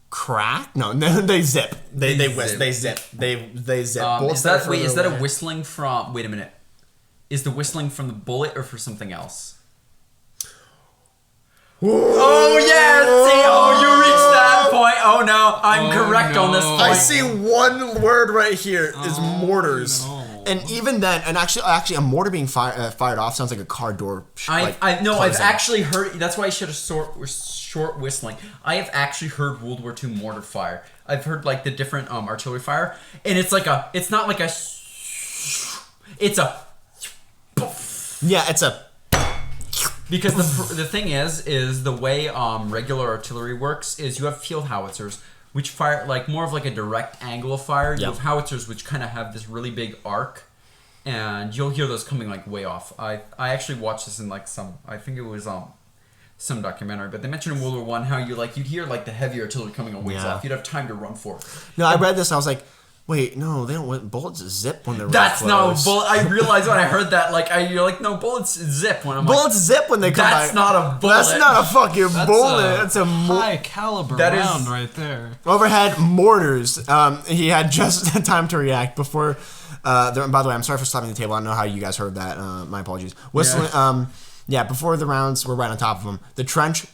crack? No, they zip. They zip. Is that a whistling from? Wait a minute. Is the whistling from the bullet or for something else? Oh yeah! See, you reached that point. Oh no! I'm correct on this point. I see one word right here is mortars. No. And even then, and actually, a mortar being fired off sounds like a car door. I've actually heard. That's why I should have short whistling. I have actually heard World War II mortar fire. I've heard like the different artillery fire, and it's like a. It's not like a. It's a. Yeah, it's a. Because the thing is the way regular artillery works is you have field howitzers which fire like more of like a direct angle of fire. You have howitzers which kind of have this really big arc, and you'll hear those coming like way off. I actually watched this in like I think it was some documentary, but they mentioned in World War I how you'd hear like the heavy artillery coming a ways off. You'd have time to run for it. No, I read this and I was like, wait, no, they don't want bullets zip when they're That's really not close. a bullet. I realized when I heard that, you're like, no, bullets zip when I'm bullets zip when they come that's by. not a bullet. That's not a fucking bullet. That's a high caliber round right there. Overhead mortars. He had just time to react before. By the way, I'm sorry for slapping the table. I don't know how you guys heard that. My apologies. Whistling. Before the rounds were right on top of him, the trench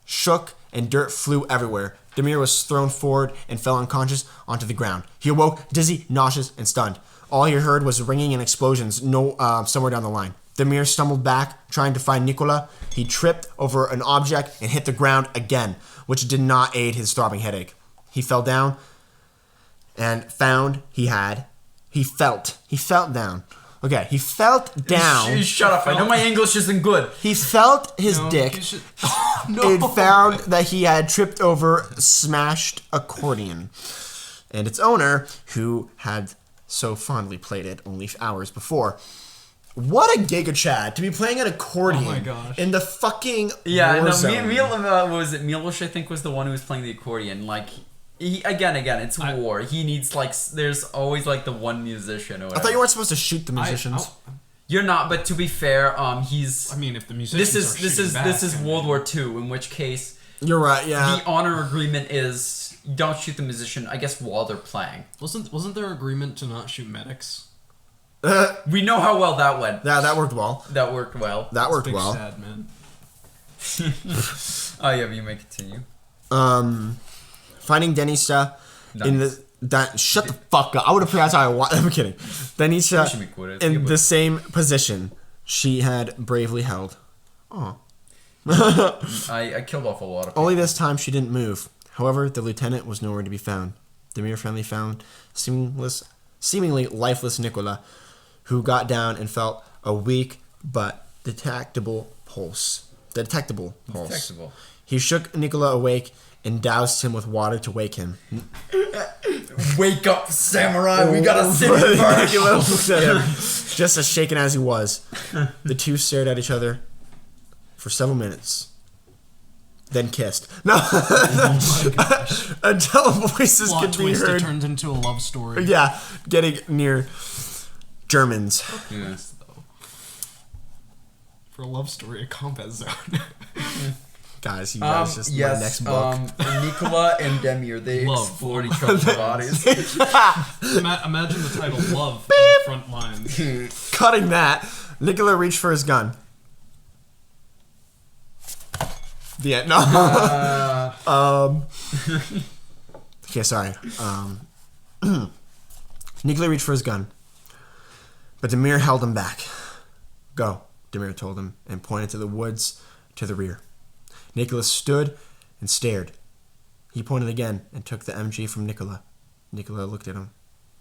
shook and dirt flew everywhere. Demir was thrown forward and fell unconscious onto the ground. He awoke dizzy, nauseous, and stunned. All he heard was ringing and explosions somewhere down the line. Demir stumbled back, trying to find Nicola. He tripped over an object and hit the ground again, which did not aid his throbbing headache. He fell down and found he felt down. Okay, he felt down. Shut up. I know my English isn't good. He felt his dick and found that he had tripped over a smashed accordion. And its owner, who had so fondly played it only hours before. What a Giga Chad to be playing an accordion in the fucking war zone. Milos, I think, was the one who was playing the accordion. Like, again, it's war. He needs there's always like the one musician or whatever. I thought you weren't supposed to shoot the musicians. You're not, but to be fair, he's. I mean, if the musicians this is World War II, in which case you're right. Yeah. The honor agreement is don't shoot the musician. I guess while they're playing. Wasn't there agreement to not shoot medics? We know how well that went. Yeah, that worked well. That worked well. Sad, man. Oh yeah, but you may continue. Finding Denisha in the shut the fuck up. I would have pronounced how I want. I'm kidding. Denisha in the same position she had bravely held. Oh. I killed off a lot of people. Only this time she didn't move. However, the lieutenant was nowhere to be found. Demir finally found seemingly lifeless Nicola, who got down and felt a weak but detectable pulse. He shook Nicola awake and doused him with water to wake him. Wake up, samurai! We got a city first! Nicola looked at him, just as shaken as he was. The two stared at each other for several minutes, then kissed. No, until voices Plot could be twist, heard. It turns into a love story. Yeah, getting near Germans. Yes. For a love story, a combat zone. Guys, my next book. Nicola and Demir, they explored each other's bodies. Imagine the title Love on the front lines. Cutting that, Nicola reached for his gun. The end. No. Okay, sorry. Nicola reached for his gun, but Demir held him back. Go, Demir told him, and pointed to the woods to the rear. Nicholas stood and stared. He pointed again and took the MG from Nicola. Nicola looked at him,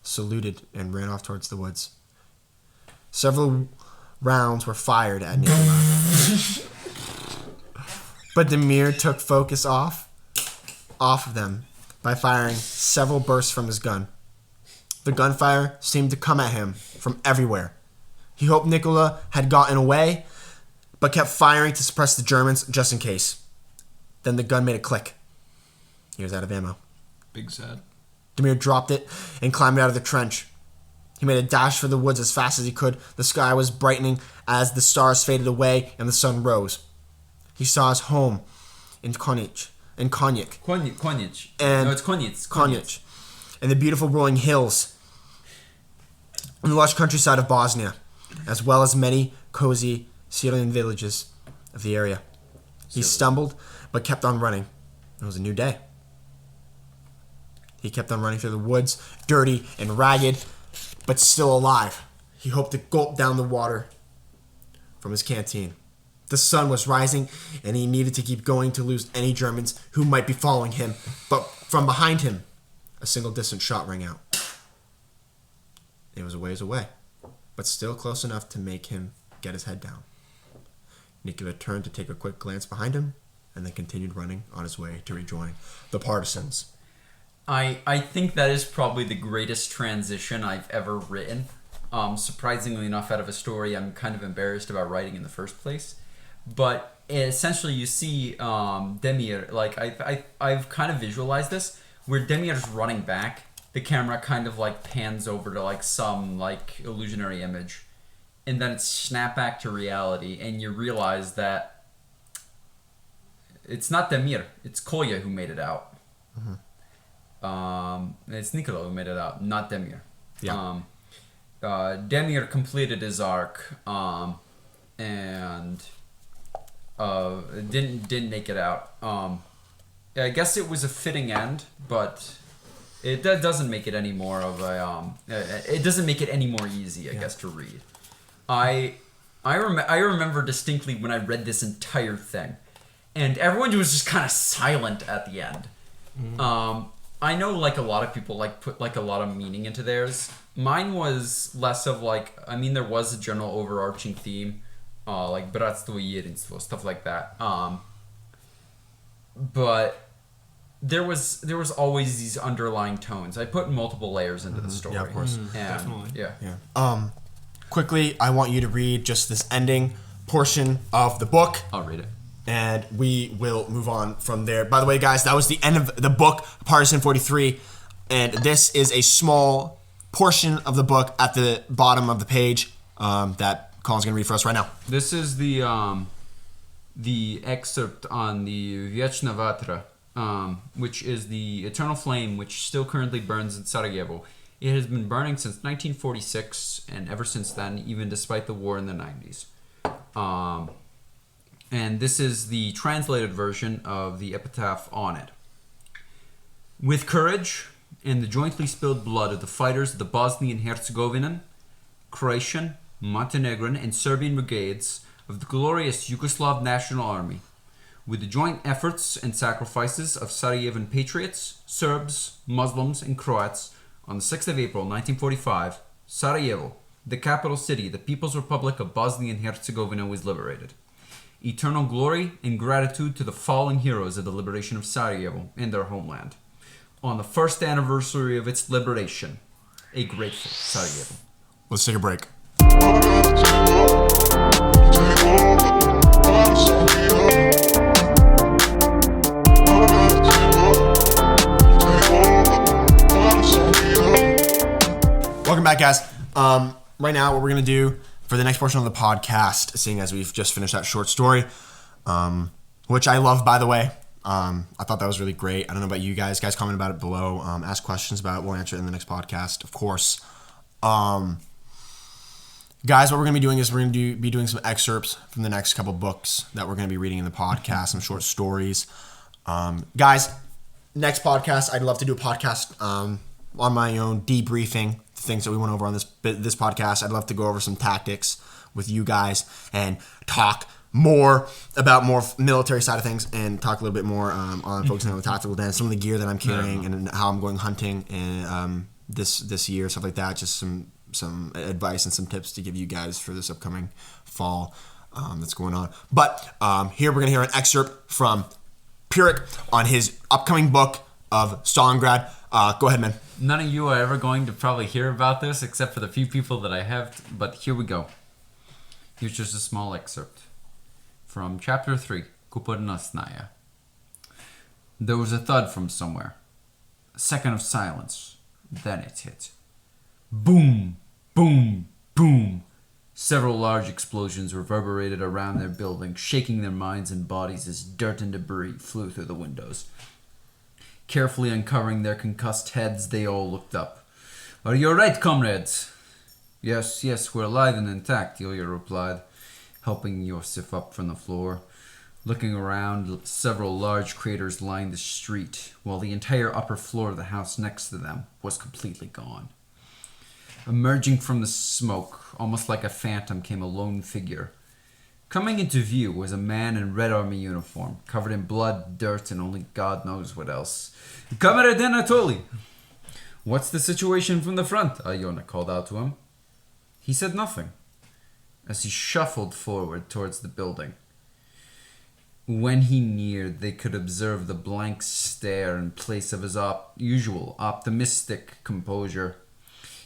saluted, and ran off towards the woods. Several rounds were fired at Nicola. But Demir took focus off of them by firing several bursts from his gun. The gunfire seemed to come at him from everywhere. He hoped Nicola had gotten away, but kept firing to suppress the Germans just in case. Then the gun made a click. He was out of ammo. Big sad. Demir dropped it and climbed out of the trench. He made a dash for the woods as fast as he could. The sky was brightening as the stars faded away and the sun rose. He saw his home in Konjic. And the beautiful rolling hills and the lush countryside of Bosnia, as well as many cozy Syrian villages of the area. He stumbled, but kept on running. It was a new day. He kept on running through the woods, dirty and ragged, but still alive. He hoped to gulp down the water from his canteen. The sun was rising, and he needed to keep going to lose any Germans who might be following him. But from behind him, a single distant shot rang out. It was a ways away, but still close enough to make him get his head down. Nicola turned to take a quick glance behind him, and then continued running on his way to rejoin the partisans. I think that is probably the greatest transition I've ever written. Surprisingly enough, out of a story I'm kind of embarrassed about writing in the first place. But essentially, you see Demir, like I've kind of visualized this, where Demir's running back, the camera kind of like pans over to like some like illusionary image, and then it's snap back to reality, and you realize that it's not Demir, it's Kolya who made it out. It's Nicola who made it out, not Demir. Yeah. Demir completed his arc, and didn't make it out. I guess it was a fitting end, but it doesn't make it any more of a. It doesn't make it any more easy, I guess, to read. I remember distinctly when I read this entire thing, and everyone was just kind of silent at the end. I know like a lot of people like put like a lot of meaning into theirs. Mine was less of like, I mean, there was a general overarching theme, like bratstvo и jedinstvo, stuff like that. But there was always these underlying tones. I put multiple layers into the story. Yeah, of course. Definitely. Yeah. Quickly, I want you to read just this ending portion of the book. I'll read it. And we will move on from there. By the way, guys, that was the end of the book, Partisan 43. And this is a small portion of the book at the bottom of the page that Colin's going to read for us right now. This is the excerpt on the Viechna Vatra, which is the eternal flame which still currently burns in Sarajevo. It has been burning since 1946, and ever since then, even despite the war in the 90s. And this is the translated version of the epitaph on it. With courage and the jointly spilled blood of the fighters of the Bosnian Herzegovinian, Croatian, Montenegrin, and Serbian brigades of the glorious Yugoslav National Army, with the joint efforts and sacrifices of Sarajevan patriots, Serbs, Muslims, and Croats, on the 6th of April 1945, Sarajevo, the capital city of the People's Republic of Bosnia and Herzegovina, was liberated. Eternal glory and gratitude to the fallen heroes of the liberation of Sarajevo and their homeland. On the first anniversary of its liberation, a grateful Sarajevo. Let's take a break. Welcome back, guys. Right now, what we're going to do for the next portion of the podcast, seeing as we've just finished that short story, which I love, by the way. I thought that was really great. I don't know about you guys. Guys, comment about it below. Ask questions about it. We'll answer it in the next podcast, of course. Guys, what we're going to be doing is we're going to be doing some excerpts from the next couple books that we're going to be reading in the podcast, some short stories. Guys, next podcast, I'd love to do a podcast on my own, debriefing the things that we went over on this podcast. I'd love to go over some tactics with you guys and talk more about more military side of things and talk a little bit more on focusing on the tactical dance, some of the gear that I'm carrying and how I'm going hunting and this year, stuff like that. Just some advice and some tips to give you guys for this upcoming fall that's going on. But here we're going to hear an excerpt from Pyrrhic on his upcoming book of Stalingrad. Go ahead, man. None of you are ever going to probably hear about this except for the few people that I have, but here we go. Here's just a small excerpt from Chapter 3, Kupernosnaya. There was a thud from somewhere. A second of silence. Then it hit. Boom! Boom! Boom! Several large explosions reverberated around their building, shaking their minds and bodies as dirt and debris flew through the windows. Carefully uncovering their concussed heads, they all looked up. "Are you all right, comrades?" Yes, we're alive and intact," Ilya replied, helping Yosif up from the floor. Looking around, several large craters lined the street, while the entire upper floor of the house next to them was completely gone. Emerging from the smoke, almost like a phantom, came a lone figure. Coming into view was a man in Red Army uniform, covered in blood, dirt, and only God knows what else. Comrade Anatoly! What's the situation from the front? Iona called out to him. He said nothing, as he shuffled forward towards the building. When he neared, they could observe the blank stare in place of his usual optimistic composure.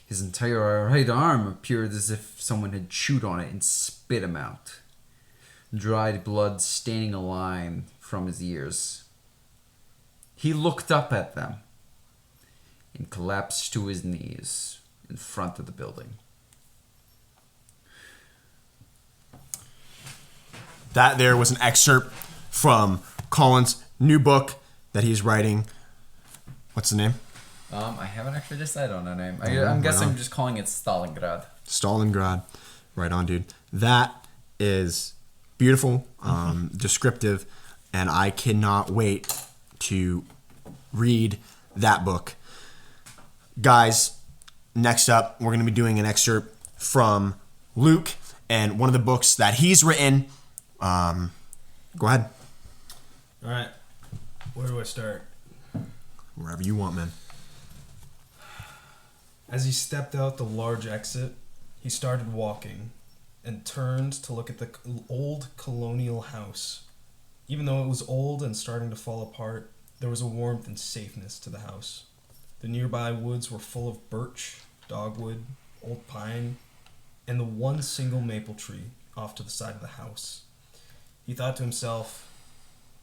His entire right arm appeared as if someone had chewed on it and spit him out. Dried blood staining a line from his ears. He looked up at them and collapsed to his knees in front of the building. That there was an excerpt from Colin's new book that he's writing. What's the name? I haven't actually decided on a name. I'm guessing I'm just calling it Stalingrad. Stalingrad. Right on, dude. That is beautiful, descriptive, and I cannot wait to read that book. Guys, next up, we're going to be doing an excerpt from Luke and one of the books that he's written. Go ahead. All right. Where do I start? Wherever you want, man. As he stepped out the large exit, he started walking and turned to look at the old colonial house. Even though it was old and starting to fall apart, there was a warmth and safeness to the house. The nearby woods were full of birch, dogwood, old pine, and the one single maple tree off to the side of the house. He thought to himself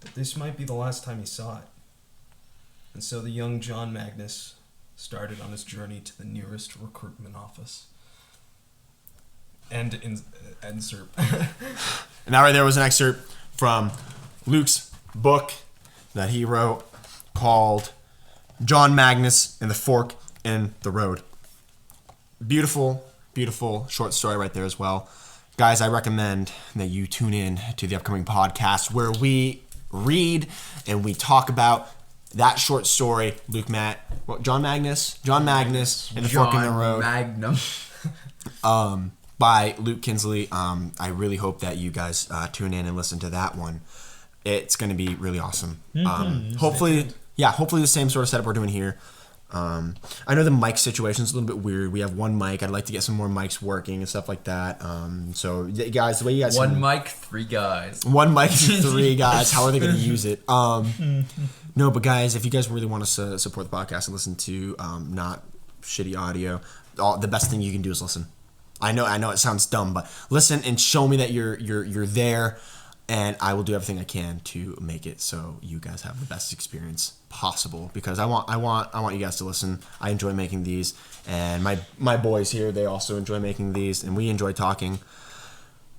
that this might be the last time he saw it. And so the young John Magnus started on his journey to the nearest recruitment office. And insert. And that right there was an excerpt from Luke's book that he wrote called John Magnus and the Fork in the Road. Beautiful, beautiful short story right there as well. Guys, I recommend that you tune in to the upcoming podcast where we read and we talk about that short story, John Magnus and the Fork in the Road. Magnum. By Luke Kinsley. I really hope that you guys tune in and listen to that one. It's going to be really awesome. Hopefully the same sort of setup we're doing here. I know the mic situation is a little bit weird. We have one mic. I'd like to get some more mics working and stuff like that. So, guys, the way you guys... One mic, 3 guys. One mic, 3 guys. How are they going to use it? No, but guys, if you guys really want to support the podcast and listen to not shitty audio, the best thing you can do is listen. I know it sounds dumb, but listen and show me that you're there, and I will do everything I can to make it so you guys have the best experience possible. Because I want you guys to listen. I enjoy making these, and my boys here, they also enjoy making these, and we enjoy talking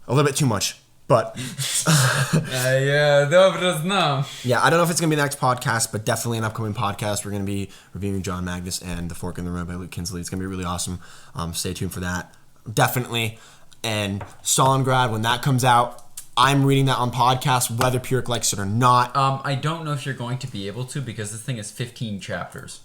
a little bit too much. But yeah, добре знам. Yeah, I don't know if it's gonna be the next podcast, but definitely an upcoming podcast. We're gonna be reviewing John Magnus and The Fork in the Road by Luke Kinsley. It's gonna be really awesome. Stay tuned for that. Definitely. And Stalingrad, when that comes out, I'm reading that on podcast, whether Puric likes it or not. I don't know if you're going to be able to because this thing is 15 chapters.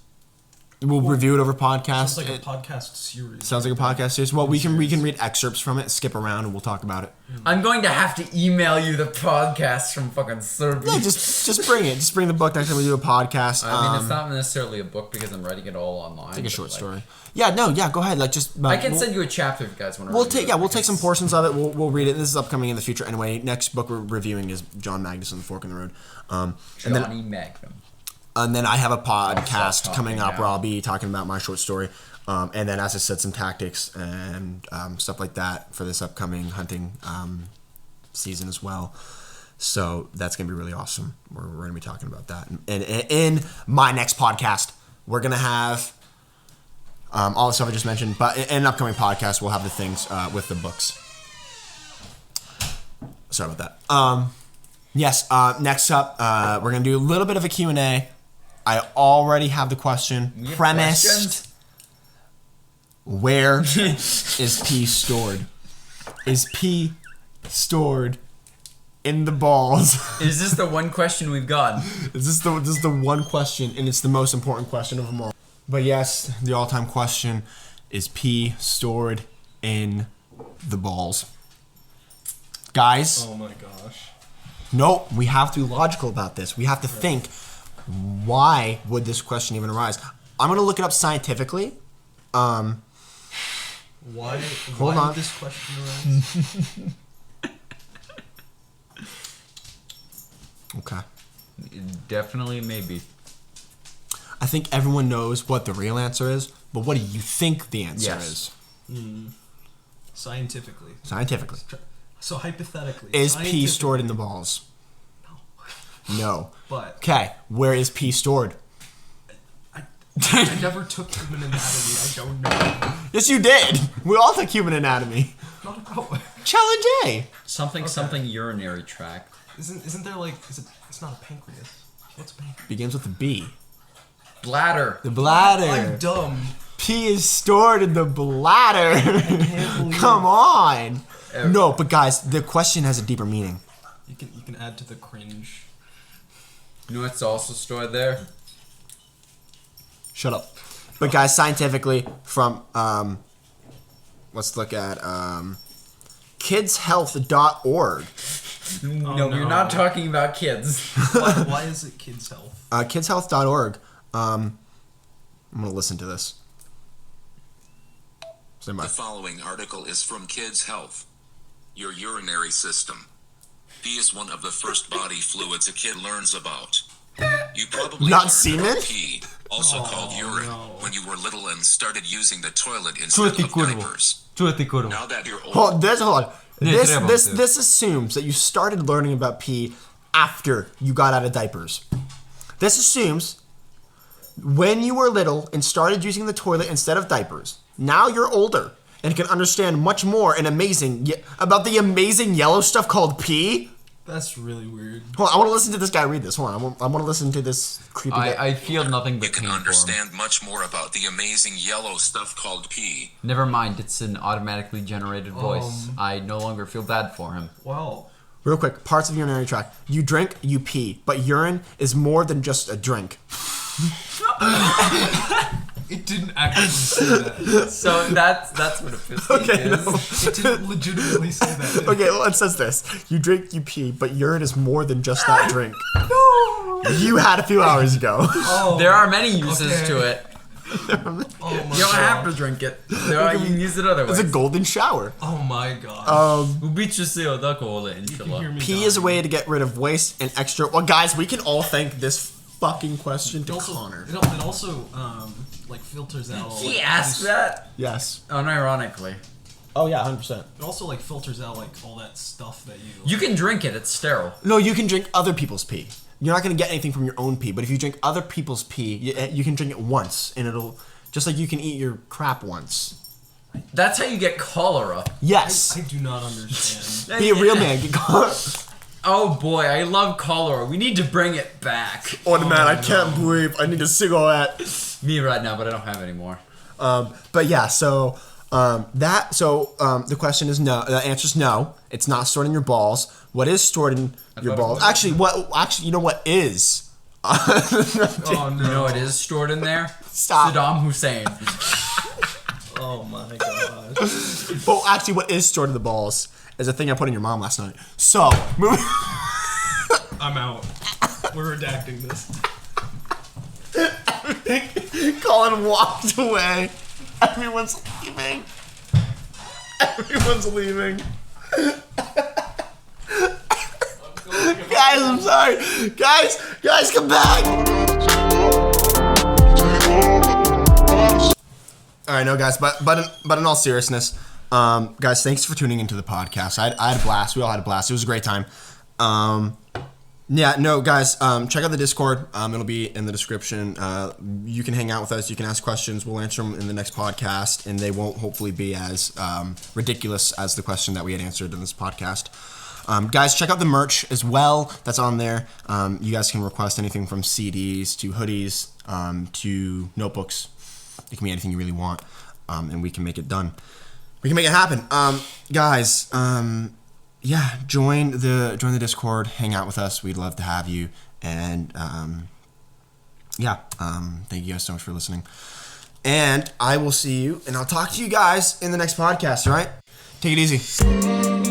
We'll review it over podcast. Sounds like a podcast series. Sounds like a podcast series. Well, we can read excerpts from it, skip around, and we'll talk about it. I'm going to have to email you the podcast from fucking Serbia. Yeah, just bring it. Just bring the book next time we do a podcast. I mean, it's not necessarily a book because I'm writing it all online. It's like a short story. Yeah, go ahead. I can send you a chapter if you guys want to. We'll take some portions of it. We'll read it. This is upcoming in the future anyway. Next book we're reviewing is John Magnus and the Fork in the Road. Johnny Magnum. And then I have a podcast coming up where I'll be talking about my short story. And then, as I said, some tactics and stuff like that for this upcoming hunting season as well. So that's going to be really awesome. We're going to be talking about that. And in my next podcast, we're going to have all the stuff I just mentioned. But in an upcoming podcast, we'll have the things with the books. Sorry about that. Yes, next up, we're going to do a little bit of a Q&A. I already have the question premised. Questions? Where is P stored? Is P stored in the balls? Is this the one question we've gotten? This is the one question, and it's the most important question of them all. But yes, the all-time question is pee stored in the balls. Guys. Oh my gosh. No, we have to be logical about this. We have to think, why would this question even arise? I'm going to look it up scientifically. Why Hold on. Would this question arise? Okay. Definitely, maybe. I think everyone knows what the real answer is, but what do you think the answer is? Scientifically. Scientifically. So hypothetically. Is pee stored in the balls? No. But. Okay, where is pee stored? I never took human anatomy. I don't know. Yes, you did. We all took human anatomy. Not about. Challenge A. Something urinary tract. Isn't there like? It's not a pancreas. What's a pancreas? Begins with a B. Bladder. The bladder. I'm dumb. Pee is stored in the bladder. Come on. No, but guys, the question has a deeper meaning. You can add to the cringe. You know what's also stored there? Shut up. But guys, scientifically, from let's look at kidshealth.org. No, we're not talking about kids. Why is it Kids Health? Kidshealth.org. I'm gonna listen to this. The following article is from Kids Health. Your urinary system. Pee is one of the first body fluids a kid learns about. You probably Not learned semen? about pee, also called urine, when you were little and started using the toilet instead of diapers. Now that you're old. Hold on. This assumes that you started learning about pee after you got out of diapers. This assumes when you were little and started using the toilet instead of diapers. Now you're older and can understand much more and about the amazing yellow stuff called pee. That's really weird. Hold on, I want to listen to this guy read this. Hold on, I want to listen to this creepy guy. I feel nothing but You can pain understand much more about the amazing yellow stuff called pee. Never mind, it's an automatically generated voice. I no longer feel bad for him. Wow. Real quick, parts of urinary tract. You drink, you pee, but urine is more than just a drink. It didn't actually say that. So that's what a fist is. No. It didn't legitimately say that. Okay, well, it says this. You drink, you pee, but urine is more than just that drink. No! You had a few hours ago. Oh, there are many uses to it. oh my You don't have to drink it. You can use it other ways. It's a golden shower. Oh my god. Pee is a way to get rid of waste and extra... Well, guys, we can all thank this fucking question to Connor. It also like filters out all He asked that? Yes. Unironically. Oh, yeah, 100%. It also like filters out like all that stuff that you... You can drink it, it's sterile. No, you can drink other people's pee. You're not going to get anything from your own pee, but if you drink other people's pee, you can drink it once, and it'll... Just like you can eat your crap once. That's how you get cholera. Yes. I do not understand. Be a real man. Get cholera. Oh boy, I love cholera. We need to bring it back. Oh, man, I can't breathe. I need a cigarette. Me right now, but I don't have any more. But yeah, so the question is no. The answer is no. It's not stored in your balls. What is stored in your balls? Actually, you know what is? Oh no! You know what is stored in there? Stop. Saddam Hussein. Oh my gosh! Well, actually, what is stored in the balls is a thing I put in your mom last night. So, moving. I'm out. We're redacting this. Colin walked away. Everyone's leaving. Everyone's leaving. Guys, I'm sorry. Guys, come back. All right, no, guys, but in all seriousness, guys, thanks for tuning into the podcast. I had a blast. We all had a blast. It was a great time. Yeah, no, guys, check out the Discord. It'll be in the description. You can hang out with us. You can ask questions. We'll answer them in the next podcast, and they won't hopefully be as ridiculous as the question that we had answered in this podcast. Guys, check out the merch as well. That's on there. You guys can request anything from CDs to hoodies to notebooks. It can be anything you really want, and we can make it done. We can make it happen. Guys, yeah, join the Discord, hang out with us. We'd love to have you. And thank you guys so much for listening. And I will see you, and I'll talk to you guys in the next podcast. All right, take it easy.